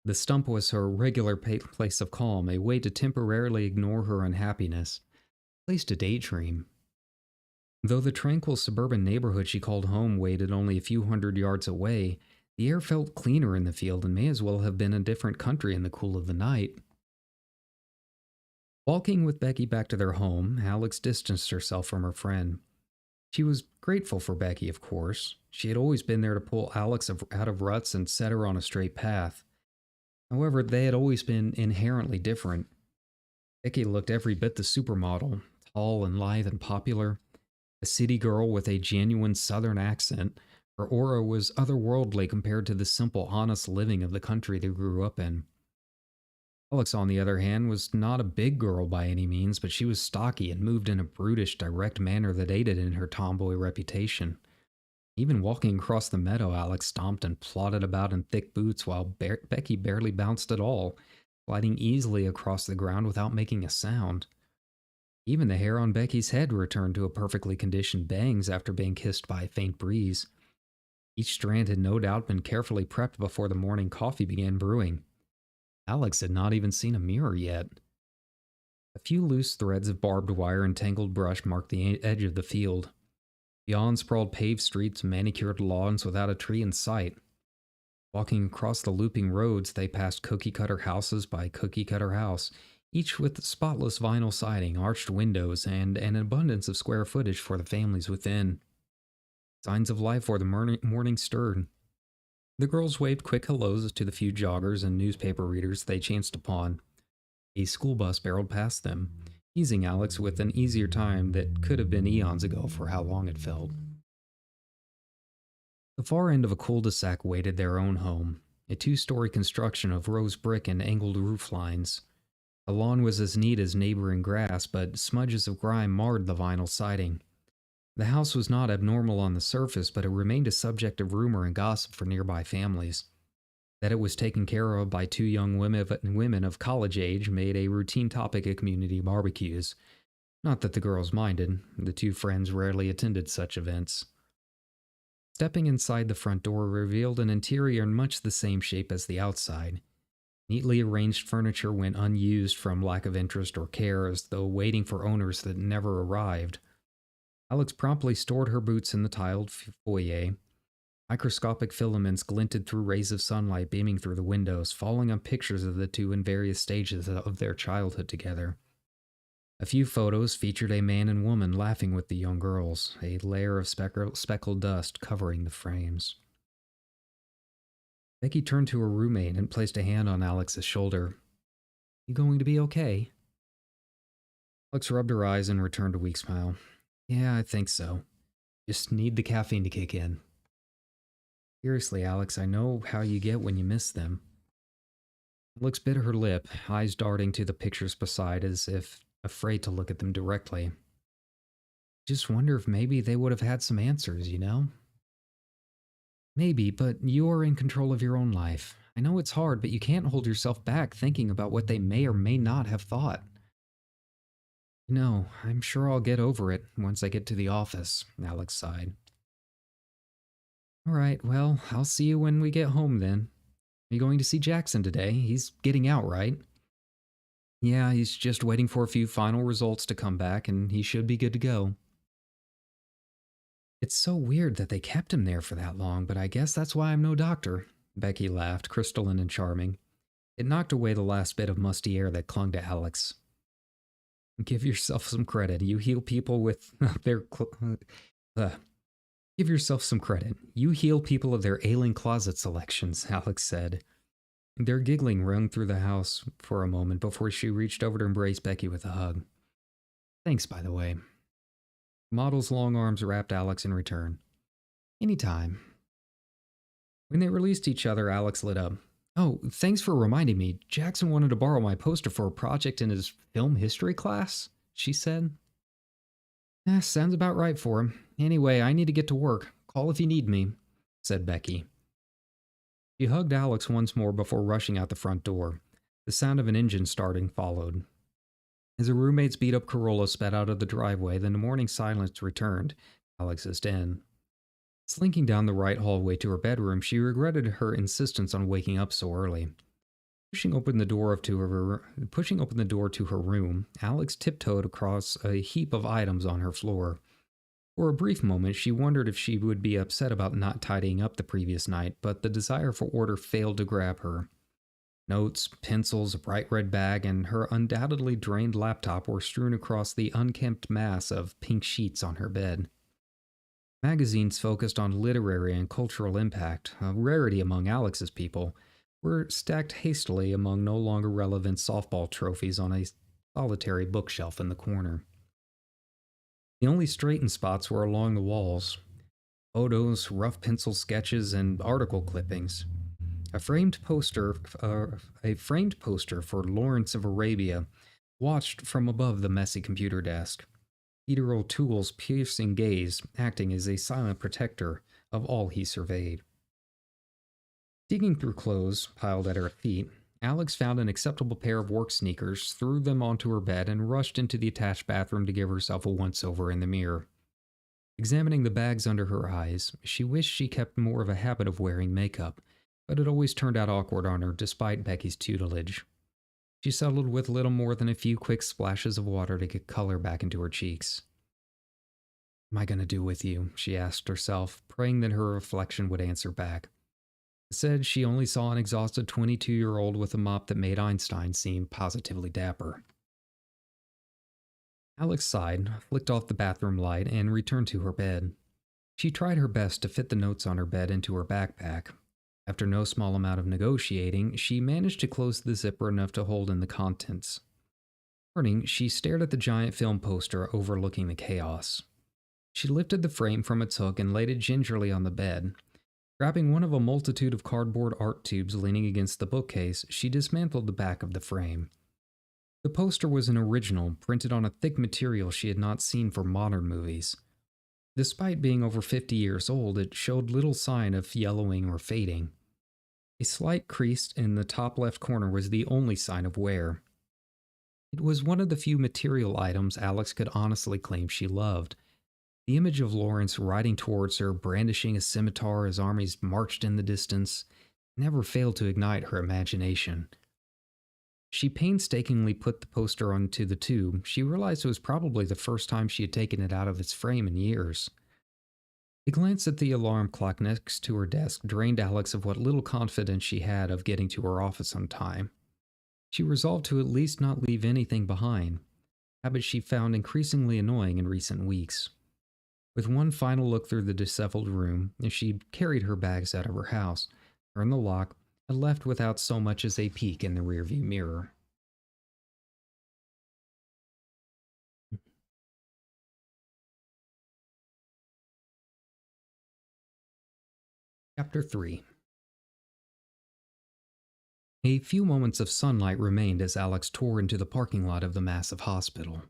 The stump was her regular place of calm, a way to temporarily ignore her unhappiness, a place to daydream. Though the tranquil suburban neighborhood she called home waited only a few hundred yards away, the air felt cleaner in the field and may as well have been a different country in the cool of the night. Walking with Becky back to their home, Alex distanced herself from her friend. She was grateful for Becky, of course. She had always been there to pull Alex out of ruts and set her on a straight path. However, they had always been inherently different. Becky looked every bit the supermodel, tall and lithe and popular, a city girl with a genuine southern accent. Her aura was otherworldly compared to the simple, honest living of the country they grew up in. Alex, on the other hand, was not a big girl by any means, but she was stocky and moved in a brutish, direct manner that aided in her tomboy reputation. Even walking across the meadow, Alex stomped and plodded about in thick boots while Becky barely bounced at all, gliding easily across the ground without making a sound. Even the hair on Becky's head returned to a perfectly conditioned bangs after being kissed by a faint breeze. Each strand had no doubt been carefully prepped before the morning coffee began brewing. Alex had not even seen a mirror yet. A few loose threads of barbed wire and tangled brush marked the edge of the field. Beyond sprawled paved streets and manicured lawns without a tree in sight. Walking across the looping roads, they passed cookie-cutter houses by cookie-cutter house, each with spotless vinyl siding, arched windows, and an abundance of square footage for the families within. Signs of life where the morning stirred. The girls waved quick hellos to the few joggers and newspaper readers they chanced upon. A school bus barreled past them, easing Alex with an easier time that could have been eons ago for how long it felt. The far end of a cul-de-sac waited their own home, a 2-story construction of rose brick and angled roof lines. The lawn was as neat as neighboring grass, but smudges of grime marred the vinyl siding. The house was not abnormal on the surface, but it remained a subject of rumor and gossip for nearby families. That it was taken care of by 2 young women of college age made a routine topic at community barbecues. Not that the girls minded. The 2 friends rarely attended such events. Stepping inside the front door revealed an interior in much the same shape as the outside. Neatly arranged furniture went unused from lack of interest or care, as though waiting for owners that never arrived. Alex promptly stored her boots in the tiled foyer. Microscopic filaments glinted through rays of sunlight beaming through the windows, falling on pictures of the 2 in various stages of their childhood together. A few photos featured a man and woman laughing with the young girls, a layer of speckled dust covering the frames. Becky turned to her roommate and placed a hand on Alex's shoulder. You going to be okay? Alex rubbed her eyes and returned a weak smile. Yeah, I think so. Just need the caffeine to kick in. Seriously, Alex, I know how you get when you miss them. Alex bit her lip, eyes darting to the pictures beside as if afraid to look at them directly. Just wonder if maybe they would have had some answers, you know? Maybe, but you're in control of your own life. I know it's hard, but you can't hold yourself back thinking about what they may or may not have thought. No, I'm sure I'll get over it once I get to the office, Alex sighed. All right, well, I'll see you when we get home then. Are you going to see Jackson today? He's getting out, right? Yeah, he's just waiting for a few final results to come back, and he should be good to go. It's so weird that they kept him there for that long, but I guess that's why I'm no doctor. Becky laughed, crystalline and charming. It knocked away the last bit of musty air that clung to Alex. Give yourself some credit. You heal people with their... Give yourself some credit. You heal people of their ailing closet selections, Alex said. Their giggling rung through the house for a moment before she reached over to embrace Becky with a hug. Thanks, by the way. The model's long arms wrapped Alex in return. Anytime. When they released each other, Alex lit up. Oh, thanks for reminding me. Jackson wanted to borrow my poster for a project in his film history class, she said. Sounds about right for him. Anyway, I need to get to work. Call if you need me, said Becky. She hugged Alex once more before rushing out the front door. The sound of an engine starting followed. As her roommate's beat-up Corolla sped out of the driveway, the morning silence returned. Alex's den. Slinking down the right hallway to her bedroom, she regretted her insistence on waking up so early. Pushing open the door to her room, Alex tiptoed across a heap of items on her floor. For a brief moment, she wondered if she would be upset about not tidying up the previous night, but the desire for order failed to grab her. Notes, pencils, a bright red bag, and her undoubtedly drained laptop were strewn across the unkempt mass of pink sheets on her bed. Magazines focused on literary and cultural impact, a rarity among Alex's people, were stacked hastily among no longer relevant softball trophies on a solitary bookshelf in the corner. The only straightened spots were along the walls. Photos, rough pencil sketches, and article clippings. A framed poster for Lawrence of Arabia watched from above the messy computer desk. Peter O'Toole's piercing gaze acting as a silent protector of all he surveyed. Digging through clothes piled at her feet, Alex found an acceptable pair of work sneakers, threw them onto her bed, and rushed into the attached bathroom to give herself a once-over in the mirror. Examining the bags under her eyes, she wished she kept more of a habit of wearing makeup, but it always turned out awkward on her despite Becky's tutelage. She settled with little more than a few quick splashes of water to get color back into her cheeks. What am I going to do with you? She asked herself, praying that her reflection would answer back. Instead, she only saw an exhausted 22-year-old with a mop that made Einstein seem positively dapper. Alex sighed, flicked off the bathroom light, and returned to her bed. She tried her best to fit the notes on her bed into her backpack. After no small amount of negotiating, she managed to close the zipper enough to hold in the contents. Turning, she stared at the giant film poster overlooking the chaos. She lifted the frame from its hook and laid it gingerly on the bed. Grabbing one of a multitude of cardboard art tubes leaning against the bookcase, she dismantled the back of the frame. The poster was an original, printed on a thick material she had not seen for modern movies. Despite being over 50 years old, it showed little sign of yellowing or fading. A slight crease in the top left corner was the only sign of wear. It was one of the few material items Alex could honestly claim she loved. The image of Lawrence riding towards her, brandishing a scimitar as armies marched in the distance, never failed to ignite her imagination. She painstakingly put the poster onto the tube. She realized it was probably the first time she had taken it out of its frame in years. A glance at the alarm clock next to her desk drained Alex of what little confidence she had of getting to her office on time. She resolved to at least not leave anything behind. habit she found increasingly annoying in recent weeks. With one final look through the disheveled room, she carried her bags out of her house, turned the lock, and left without so much as a peek in the rearview mirror. Chapter 3. A few moments of sunlight remained as Alex tore into the parking lot of the massive hospital.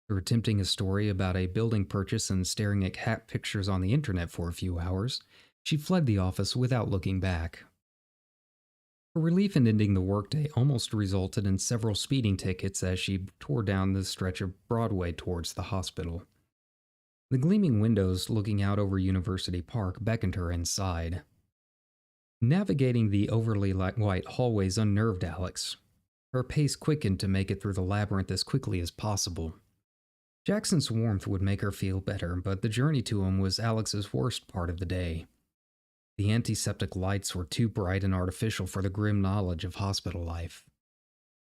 After attempting a story about a building purchase and staring at cat pictures on the internet for a few hours, she fled the office without looking back. Her relief in ending the workday almost resulted in several speeding tickets as she tore down the stretch of Broadway towards the hospital. The gleaming windows looking out over University Park beckoned her inside. Navigating the overly white hallways unnerved Alex. Her pace quickened to make it through the labyrinth as quickly as possible. Jackson's warmth would make her feel better, but the journey to him was Alex's worst part of the day. The antiseptic lights were too bright and artificial for the grim knowledge of hospital life.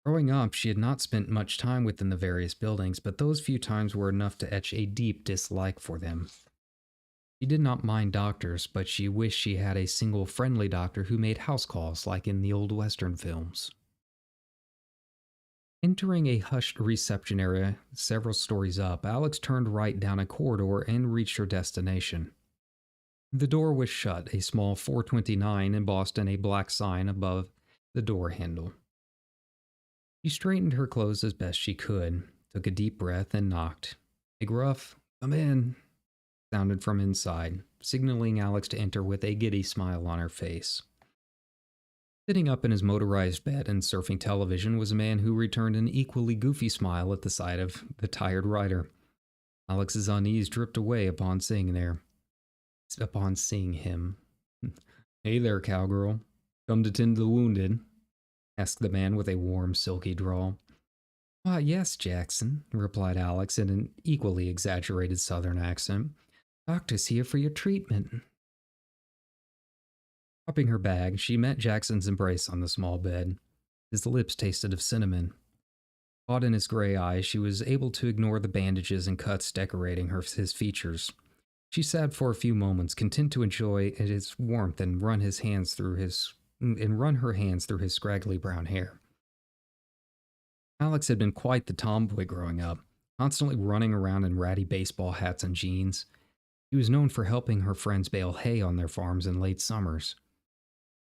Growing up, she had not spent much time within the various buildings, but those few times were enough to etch a deep dislike for them. She did not mind doctors, but she wished she had a single friendly doctor who made house calls like in the old Western films. Entering a hushed reception area several stories up, Alex turned right down a corridor and reached her destination. The door was shut, a small 429 embossed in a black sign above the door handle. She straightened her clothes as best she could, took a deep breath, and knocked. A gruff, "Come in," sounded from inside, signaling Alex to enter with a giddy smile on her face. Sitting up in his motorized bed and surfing television was a man who returned an equally goofy smile at the sight of the tired rider. Alex's unease dripped away upon seeing him. "Hey there, cowgirl. Come to tend the wounded?" asked the man with a warm, silky drawl. "Ah, yes, Jackson," replied Alex in an equally exaggerated southern accent. "Doctor's here for your treatment." Dropping her bag, she met Jackson's embrace on the small bed. His lips tasted of cinnamon. Caught in his gray eyes, she was able to ignore the bandages and cuts decorating his features. She sat for a few moments, content to enjoy his warmth and run her hands through his scraggly brown hair. Alex had been quite the tomboy growing up, constantly running around in ratty baseball hats and jeans. He was known for helping her friends bale hay on their farms in late summers.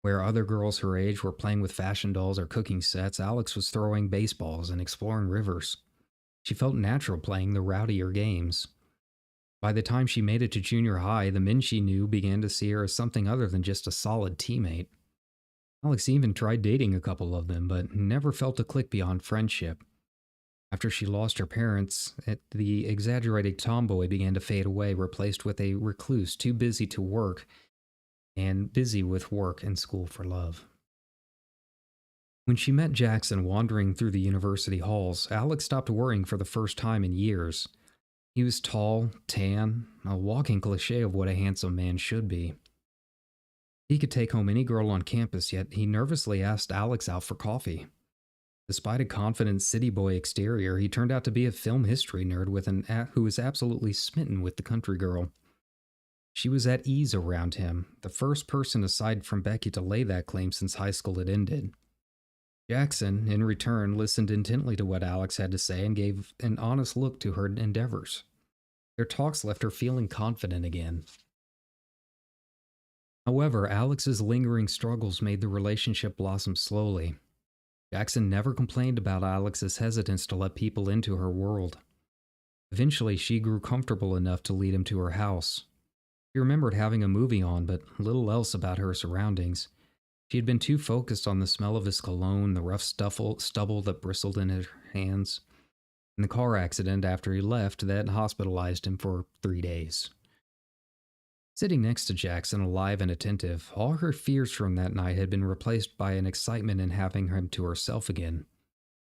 Where other girls her age were playing with fashion dolls or cooking sets, Alex was throwing baseballs and exploring rivers. She felt natural playing the rowdier games. By the time she made it to junior high, the men she knew began to see her as something other than just a solid teammate. Alex even tried dating a couple of them, but never felt a click beyond friendship. After she lost her parents, the exaggerated tomboy began to fade away, replaced with a recluse too busy to work and busy with work and school for love. When she met Jackson wandering through the university halls, Alex stopped worrying for the first time in years. He was tall, tan, a walking cliche of what a handsome man should be. He could take home any girl on campus, yet he nervously asked Alex out for coffee. Despite a confident city boy exterior, he turned out to be a film history nerd who was absolutely smitten with the country girl. She was at ease around him, the first person aside from Becky to lay that claim since high school had ended. Jackson, in return, listened intently to what Alex had to say and gave an honest look to her endeavors. Their talks left her feeling confident again. However, Alex's lingering struggles made the relationship blossom slowly. Jackson never complained about Alex's hesitance to let people into her world. Eventually, she grew comfortable enough to lead him to her house. She remembered having a movie on, but little else about her surroundings. She had been too focused on the smell of his cologne, the rough stubble that bristled in her hands, and the car accident after he left that hospitalized him for 3 days. Sitting next to Jackson, alive and attentive, all her fears from that night had been replaced by an excitement in having him to herself again.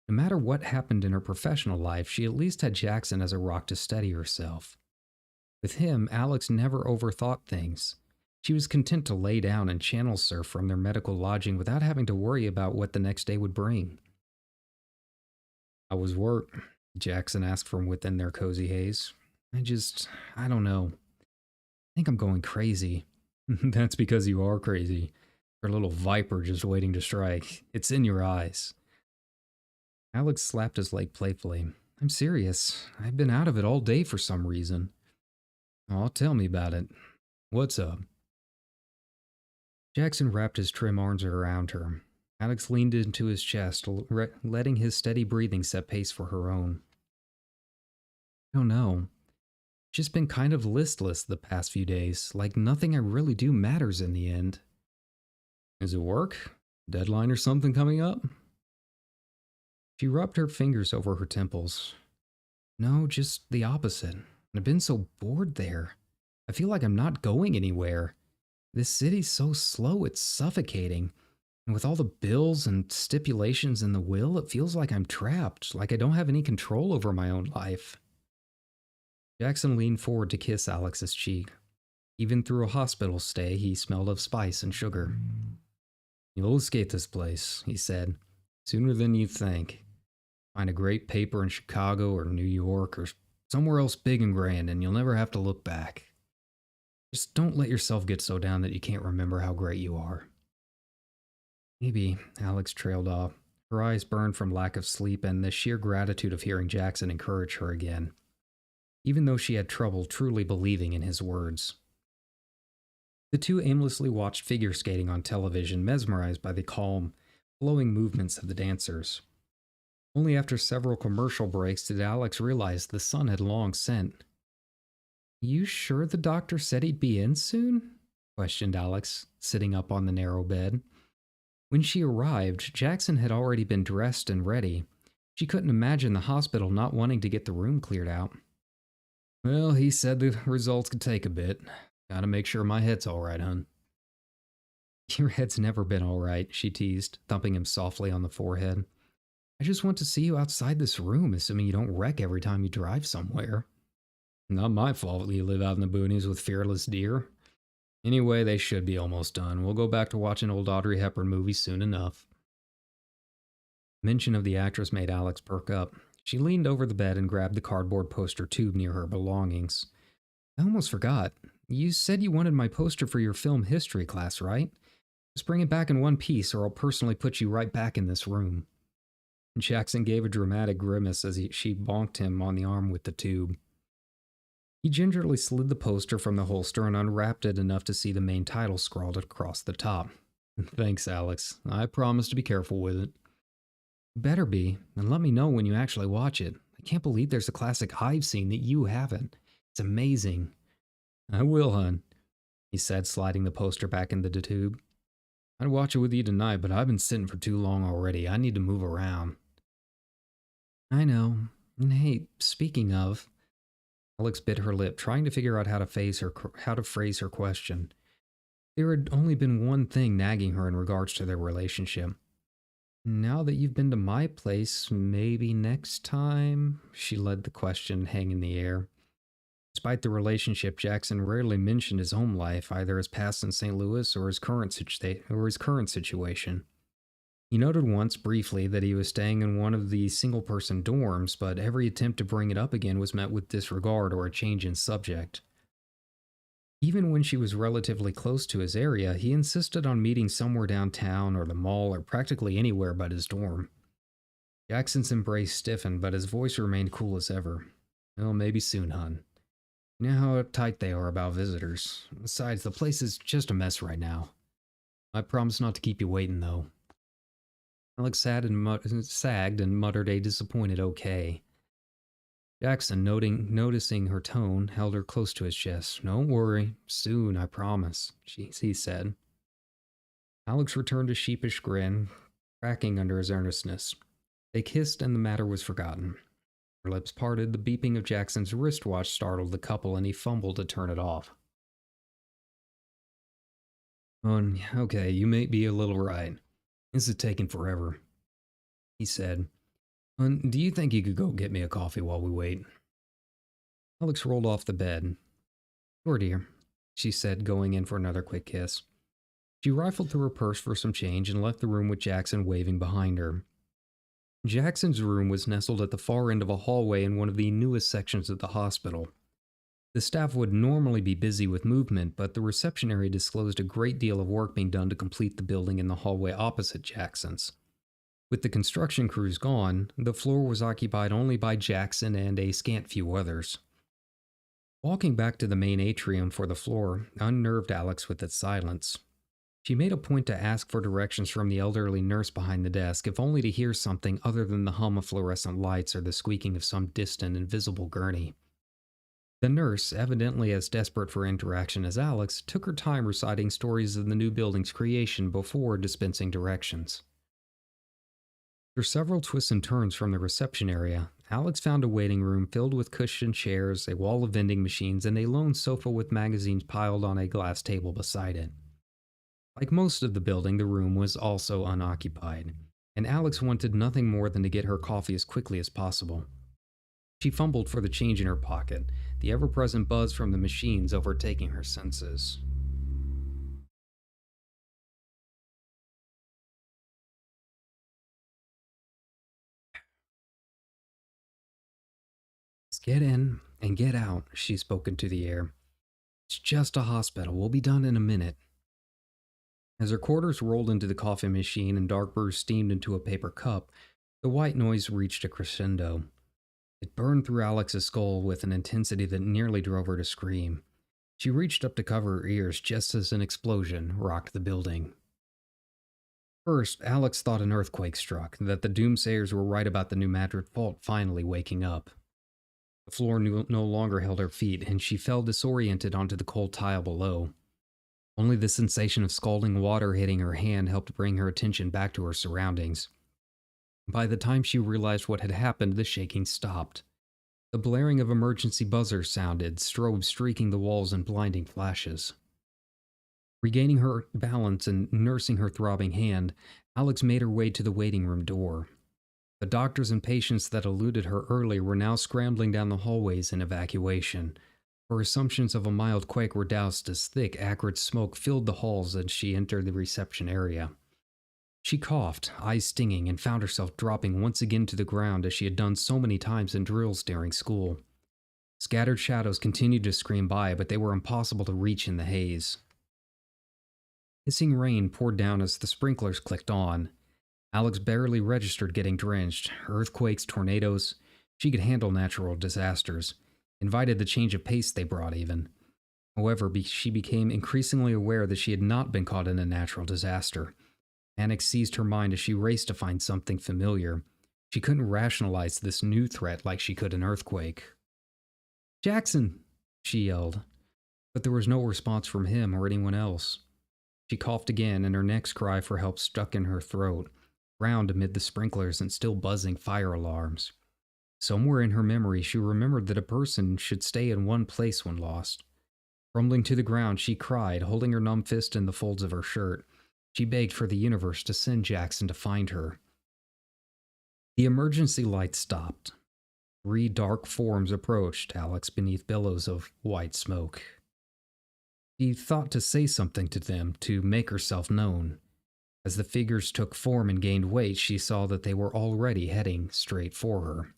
No matter what happened in her professional life, she at least had Jackson as a rock to steady herself. With him, Alex never overthought things. She was content to lay down and channel surf from their medical lodging without having to worry about what the next day would bring. "How was work? Jackson asked from within their cozy haze. I don't know. I think I'm going crazy. That's because you are crazy. You're a little viper just waiting to strike. It's in your eyes. Alex slapped his leg playfully. I'm serious. I've been out of it all day for some reason. Oh, tell me about it. What's up? Jackson wrapped his trim arms around her. Alex leaned into his chest, letting his steady breathing set pace for her own. I don't know. Just been kind of listless the past few days, like nothing I really do matters in the end. Is it work? Deadline or something coming up? She rubbed her fingers over her temples. No, just the opposite. I've been so bored there. I feel like I'm not going anywhere. This city's so slow, it's suffocating. And with all the bills and stipulations in the will, it feels like I'm trapped, like I don't have any control over my own life. Jackson leaned forward to kiss Alex's cheek. Even through a hospital stay, he smelled of spice and sugar. You'll escape this place, he said, sooner than you think. Find a great paper in Chicago or New York or somewhere else big and grand, and you'll never have to look back. Just don't let yourself get so down that you can't remember how great you are. Maybe, Alex trailed off. Her eyes burned from lack of sleep and the sheer gratitude of hearing Jackson encourage her again, even though she had trouble truly believing in his words. The two aimlessly watched figure skating on television, mesmerized by the calm, flowing movements of the dancers. Only after several commercial breaks did Alex realize the sun had long set. You sure the doctor said he'd be in soon? Questioned Alex, sitting up on the narrow bed. When she arrived, Jackson had already been dressed and ready. She couldn't imagine the hospital not wanting to get the room cleared out. Well, he said the results could take a bit. Gotta make sure my head's alright, hun. Your head's never been alright, she teased, thumping him softly on the forehead. I just want to see you outside this room, assuming you don't wreck every time you drive somewhere. Not my fault that you live out in the boonies with fearless deer. Anyway, they should be almost done. We'll go back to watching old Audrey Hepburn movies soon enough. Mention of the actress made Alex perk up. She leaned over the bed and grabbed the cardboard poster tube near her belongings. I almost forgot. You said you wanted my poster for your film history class, right? Just bring it back in one piece or I'll personally put you right back in this room. Jackson gave a dramatic grimace as she bonked him on the arm with the tube. He gingerly slid the poster from the holster and unwrapped it enough to see the main title scrawled across the top. Thanks, Alex. I promise to be careful with it. Better be, and let me know when you actually watch it. I can't believe there's a classic I've seen that you haven't. It's amazing. I will, hun, he said, sliding the poster back into the tube. I'd watch it with you tonight, but I've been sitting for too long already. I need to move around. I know. And hey, speaking of... Alex bit her lip, trying to figure out how to phrase her question. There had only been one thing nagging her in regards to their relationship. Now that you've been to my place, maybe next time? She let the question hang in the air. Despite the relationship, Jackson rarely mentioned his home life, either his past in St. Louis or his current situation. He noted once, briefly, that he was staying in one of the single-person dorms, but every attempt to bring it up again was met with disregard or a change in subject. Even when she was relatively close to his area, he insisted on meeting somewhere downtown or the mall or practically anywhere but his dorm. Jackson's embrace stiffened, but his voice remained cool as ever. Well, maybe soon, hun. You know how tight they are about visitors. Besides, the place is just a mess right now. I promise not to keep you waiting, though. Alex sagged and muttered a disappointed okay. Jackson, noticing her tone, held her close to his chest. Don't worry. Soon, I promise, he said. Alex returned a sheepish grin, cracking under his earnestness. They kissed and the matter was forgotten. Her lips parted, the beeping of Jackson's wristwatch startled the couple and he fumbled to turn it off. Okay, you may be a little right. This is taking forever, he said. Do you think you could go get me a coffee while we wait? Alex rolled off the bed. Sure, dear, she said, going in for another quick kiss. She rifled through her purse for some change and left the room with Jackson waving behind her. Jackson's room was nestled at the far end of a hallway in one of the newest sections of the hospital. The staff would normally be busy with movement, but the reception area disclosed a great deal of work being done to complete the building in the hallway opposite Jackson's. With the construction crews gone, the floor was occupied only by Jackson and a scant few others. Walking back to the main atrium for the floor unnerved Alex with its silence. She made a point to ask for directions from the elderly nurse behind the desk, if only to hear something other than the hum of fluorescent lights or the squeaking of some distant, invisible gurney. The nurse, evidently as desperate for interaction as Alex, took her time reciting stories of the new building's creation before dispensing directions. After several twists and turns from the reception area, Alex found a waiting room filled with cushioned chairs, a wall of vending machines, and a lone sofa with magazines piled on a glass table beside it. Like most of the building, the room was also unoccupied, and Alex wanted nothing more than to get her coffee as quickly as possible. She fumbled for the change in her pocket, the ever-present buzz from the machines overtaking her senses. "Let's get in and get out," she spoke into the air. "It's just a hospital. We'll be done in a minute." As her quarters rolled into the coffee machine and dark brew steamed into a paper cup, the white noise reached a crescendo. It burned through Alex's skull with an intensity that nearly drove her to scream. She reached up to cover her ears just as an explosion rocked the building. First, Alex thought an earthquake struck, that the doomsayers were right about the New Madrid fault finally waking up. The floor no longer held her feet, and she fell disoriented onto the cold tile below. Only the sensation of scalding water hitting her hand helped bring her attention back to her surroundings. By the time she realized what had happened, the shaking stopped. The blaring of emergency buzzers sounded, strobes streaking the walls in blinding flashes. Regaining her balance and nursing her throbbing hand, Alex made her way to the waiting room door. The doctors and patients that eluded her earlier were now scrambling down the hallways in evacuation. Her assumptions of a mild quake were doused as thick, acrid smoke filled the halls as she entered the reception area. She coughed, eyes stinging, and found herself dropping once again to the ground as she had done so many times in drills during school. Scattered shadows continued to scream by, but they were impossible to reach in the haze. Hissing rain poured down as the sprinklers clicked on. Alex barely registered getting drenched. Earthquakes, tornadoes. She could handle natural disasters. Invited the change of pace they brought even. However, she became increasingly aware that she had not been caught in a natural disaster. Panic seized her mind as she raced to find something familiar. She couldn't rationalize this new threat like she could an earthquake. "Jackson!" she yelled. But there was no response from him or anyone else. She coughed again, and her next cry for help stuck in her throat, drowned amid the sprinklers and still buzzing fire alarms. Somewhere in her memory, she remembered that a person should stay in one place when lost. Crumbling to the ground, she cried, holding her numb fist in the folds of her shirt. She begged for the universe to send Jackson to find her. The emergency light stopped. 3 dark forms approached Alex beneath billows of white smoke. She thought to say something to them, to make herself known. As the figures took form and gained weight, she saw that they were already heading straight for her.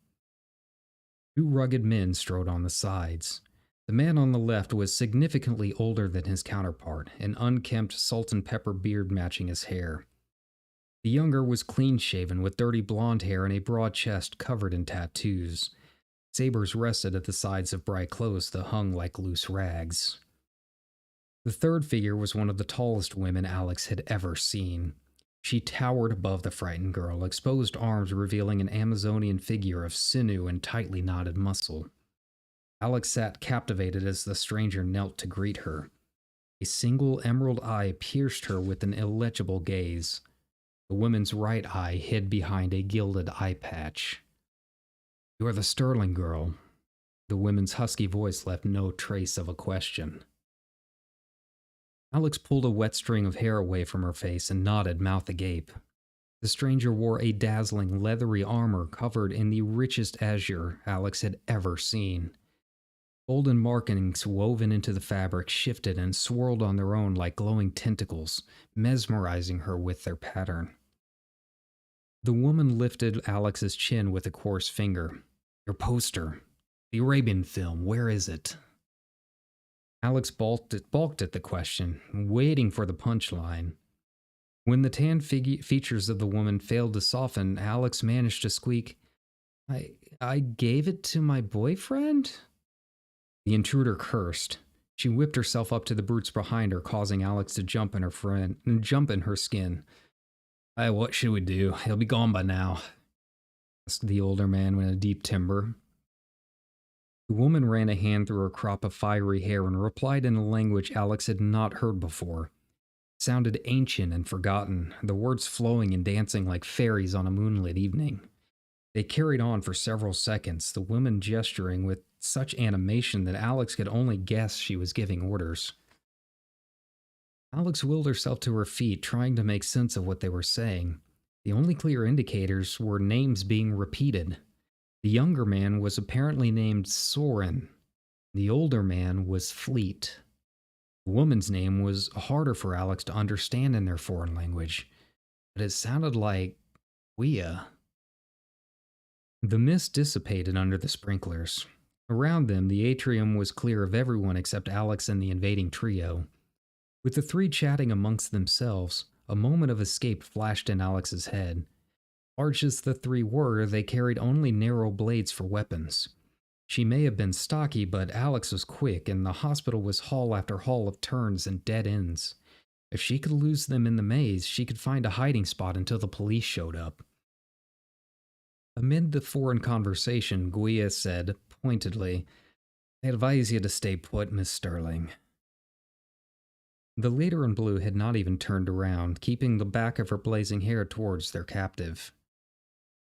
2 rugged men strode on the sides. The man on the left was significantly older than his counterpart, an unkempt salt and pepper beard matching his hair. The younger was clean-shaven with dirty blonde hair and a broad chest covered in tattoos. Sabers rested at the sides of bright clothes that hung like loose rags. The third figure was one of the tallest women Alex had ever seen. She towered above the frightened girl, exposed arms revealing an Amazonian figure of sinew and tightly knotted muscle. Alex sat captivated as the stranger knelt to greet her. A single emerald eye pierced her with an illegible gaze. The woman's right eye hid behind a gilded eye patch. "You are the Sterling girl." The woman's husky voice left no trace of a question. Alex pulled a wet string of hair away from her face and nodded, mouth agape. The stranger wore a dazzling, leathery armor covered in the richest azure Alex had ever seen. Golden markings woven into the fabric shifted and swirled on their own like glowing tentacles, mesmerizing her with their pattern. The woman lifted Alex's chin with a coarse finger. Your poster. The Arabian film, where is it? Alex balked at the question, waiting for the punchline. When the tan features of the woman failed to soften, Alex managed to squeak, I gave it to my boyfriend? The intruder cursed. She whipped herself up to the brutes behind her, causing Alex to jump in her skin. What should we do? He'll be gone by now, asked the older man in a deep timbre. The woman ran a hand through her crop of fiery hair and replied in a language Alex had not heard before. It sounded ancient and forgotten, the words flowing and dancing like fairies on a moonlit evening. They carried on for several seconds, the woman gesturing with such animation that Alex could only guess she was giving orders. Alex willed herself to her feet, trying to make sense of what they were saying. The only clear indicators were names being repeated. The younger man was apparently named Soren. The older man was Fleet. The woman's name was harder for Alex to understand in their foreign language, but it sounded like Wea. The mist dissipated under the sprinklers. Around them, the atrium was clear of everyone except Alex and the invading trio. With the three chatting amongst themselves, a moment of escape flashed in Alex's head. Large as the three were, they carried only narrow blades for weapons. She may have been stocky, but Alex was quick, and the hospital was hall after hall of turns and dead ends. If she could lose them in the maze, she could find a hiding spot until the police showed up. Amid the foreign conversation, Guia said, pointedly, I advise you to stay put, Miss Sterling. The leader in blue had not even turned around, keeping the back of her blazing hair towards their captive.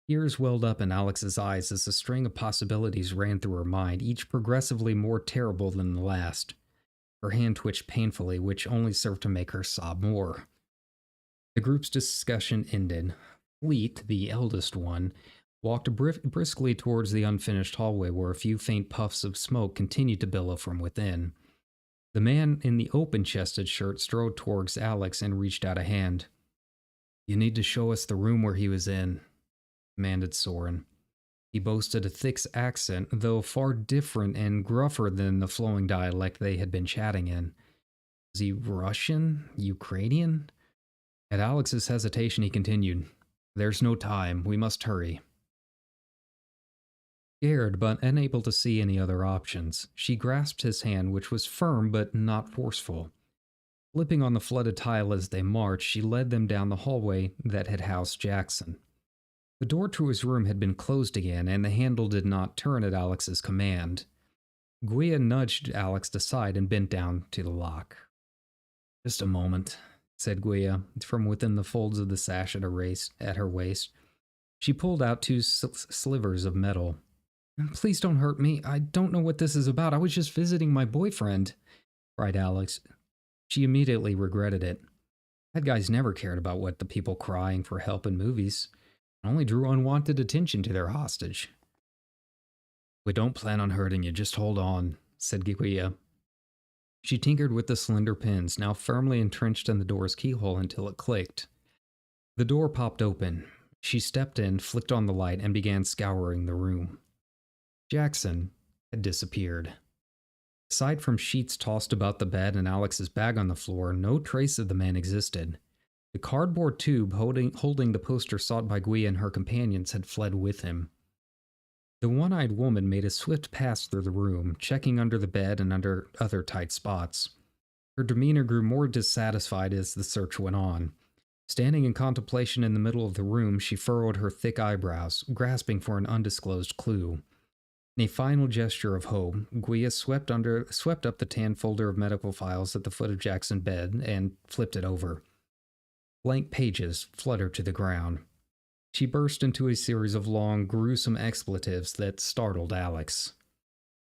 Tears welled up in Alex's eyes as a string of possibilities ran through her mind, each progressively more terrible than the last. Her hand twitched painfully, which only served to make her sob more. The group's discussion ended. Fleet, the eldest one, walked briskly towards the unfinished hallway where a few faint puffs of smoke continued to billow from within. The man in the open-chested shirt strode towards Alex and reached out a hand. You need to show us the room where he was in, commanded Soren. He boasted a thick accent, though far different and gruffer than the flowing dialect they had been chatting in. Was he Russian? Ukrainian? At Alex's hesitation, he continued, There's no time. We must hurry. Scared but unable to see any other options, she grasped his hand, which was firm but not forceful. Slipping on the flooded tile as they marched, she led them down the hallway that had housed Jackson. The door to his room had been closed again, and the handle did not turn at Alex's command. Guia nudged Alex aside and bent down to the lock. Just a moment, said Guia, from within the folds of the sash at her waist. She pulled out two slivers of metal. Please don't hurt me. I don't know what this is about. I was just visiting my boyfriend, cried Alex. She immediately regretted it. That guy's never cared about what the people crying for help in movies. It only drew unwanted attention to their hostage. We don't plan on hurting you. Just hold on, said Guia. She tinkered with the slender pins, now firmly entrenched in the door's keyhole, until it clicked. The door popped open. She stepped in, flicked on the light, and began scouring the room. Jackson had disappeared. Aside from sheets tossed about the bed and Alex's bag on the floor, no trace of the man existed. The cardboard tube holding the poster sought by Guia and her companions had fled with him. The one-eyed woman made a swift pass through the room, checking under the bed and under other tight spots. Her demeanor grew more dissatisfied as the search went on. Standing in contemplation in the middle of the room, she furrowed her thick eyebrows, grasping for an undisclosed clue. In a final gesture of hope, Guia swept up the tan folder of medical files at the foot of Jackson's bed and flipped it over. Blank pages fluttered to the ground. She burst into a series of long, gruesome expletives that startled Alex.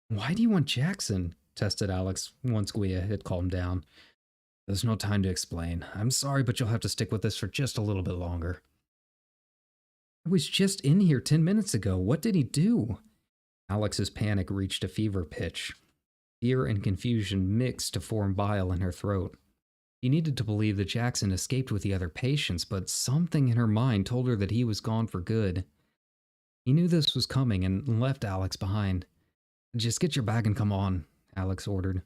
Why do you want Jackson? Tested Alex once Guia had calmed down. There's no time to explain. I'm sorry, but you'll have to stick with this for just a little bit longer. I was just in here 10 minutes ago. What did he do? Alex's panic reached a fever pitch. Fear and confusion mixed to form bile in her throat. He needed to believe that Jackson escaped with the other patients, but something in her mind told her that he was gone for good. He knew this was coming and left Alex behind. Just get your bag and come on, Alex ordered.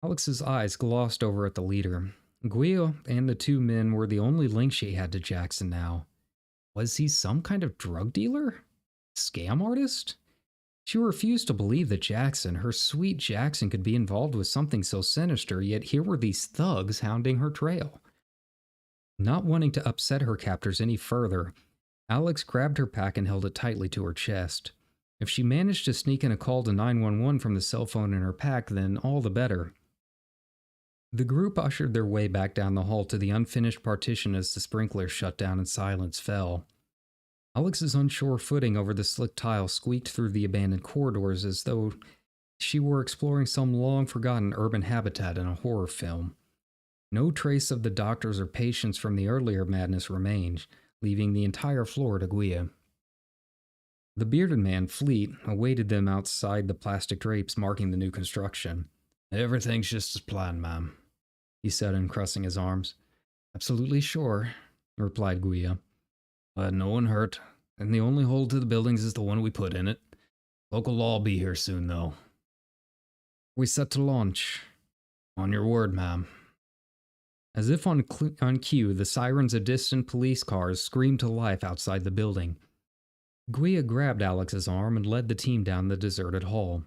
Alex's eyes glossed over at the leader. Guido and the two men were the only link she had to Jackson now. Was he some kind of drug dealer? Scam artist? She refused to believe that Jackson, her sweet Jackson, could be involved with something so sinister, yet here were these thugs hounding her trail. Not wanting to upset her captors any further, Alex grabbed her pack and held it tightly to her chest. If she managed to sneak in a call to 911 from the cell phone in her pack, then all the better. The group ushered their way back down the hall to the unfinished partition as the sprinklers shut down and silence fell. Alex's unsure footing over the slick tile squeaked through the abandoned corridors as though she were exploring some long-forgotten urban habitat in a horror film. No trace of the doctors or patients from the earlier madness remained, leaving the entire floor to Guia. The bearded man, Fleet, awaited them outside the plastic drapes marking the new construction. "Everything's just as planned, ma'am," he said, uncrossing his arms. "Absolutely sure," replied Guia. "No one hurt, and the only hole to the buildings is the one we put in it. Local law will be here soon, though." "We set to launch." "On your word, ma'am." As if on cue, the sirens of distant police cars screamed to life outside the building. Guia grabbed Alex's arm and led the team down the deserted hall.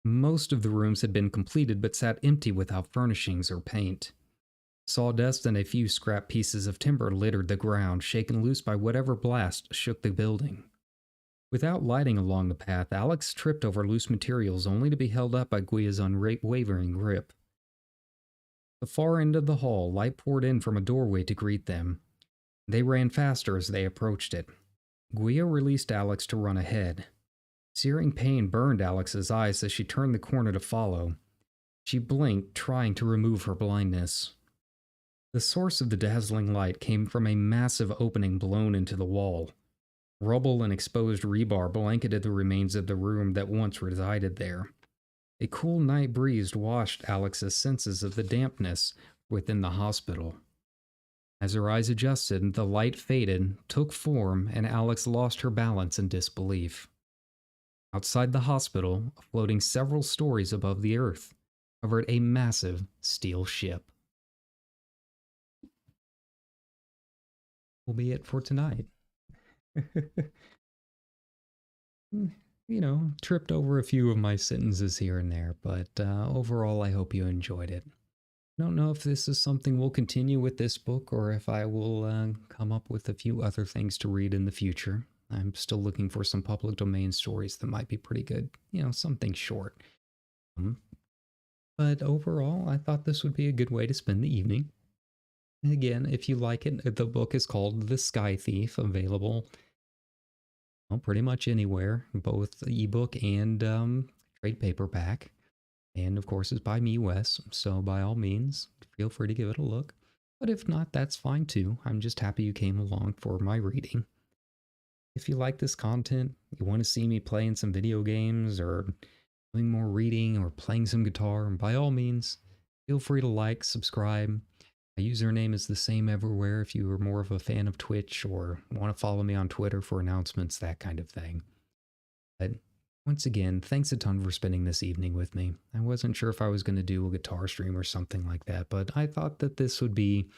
Most of the rooms had been completed but sat empty without furnishings or paint. Sawdust and a few scrap pieces of timber littered the ground, shaken loose by whatever blast shook the building. Without lighting along the path, Alex tripped over loose materials only to be held up by Guia's unwavering grip. The far end of the hall, light poured in from a doorway to greet them. They ran faster as they approached it. Guia released Alex to run ahead. Searing pain burned Alex's eyes as she turned the corner to follow. She blinked, trying to remove her blindness. The source of the dazzling light came from a massive opening blown into the wall. Rubble and exposed rebar blanketed the remains of the room that once resided there. A cool night breeze washed Alex's senses of the dampness within the hospital. As her eyes adjusted, the light faded, took form, and Alex lost her balance in disbelief. Outside the hospital, floating several stories above the earth, hovered a massive steel ship. Will be it for tonight. Tripped over a few of my sentences here and there, but overall I hope you enjoyed it. I don't know if this is something we'll continue with this book or if I will come up with a few other things to read in the future. I'm still looking for some public domain stories that might be pretty good, something short. But overall, I thought this would be a good way to spend the evening. Again, if you like it, the book is called The Sky Thief, available pretty much anywhere, both ebook and trade paperback. And of course, it's by me, Wes, so by all means, feel free to give it a look. But if not, that's fine too. I'm just happy you came along for my reading. If you like this content, you want to see me playing some video games or doing more reading or playing some guitar, by all means, feel free to like, subscribe. My username is the same everywhere if you are more of a fan of Twitch or want to follow me on Twitter for announcements, that kind of thing. But once again, thanks a ton for spending this evening with me. I wasn't sure if I was going to do a guitar stream or something like that, but I thought that this would be,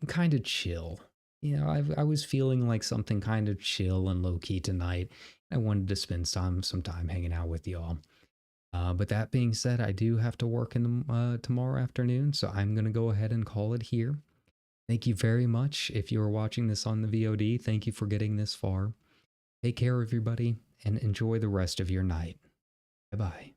kind of chill. I was feeling like something kind of chill and low-key tonight. I wanted to spend some time hanging out with y'all. But that being said, I do have to work in the, tomorrow afternoon, so I'm going to go ahead and call it here. Thank you very much. If you are watching this on the VOD, thank you for getting this far. Take care, everybody, and enjoy the rest of your night. Bye-bye.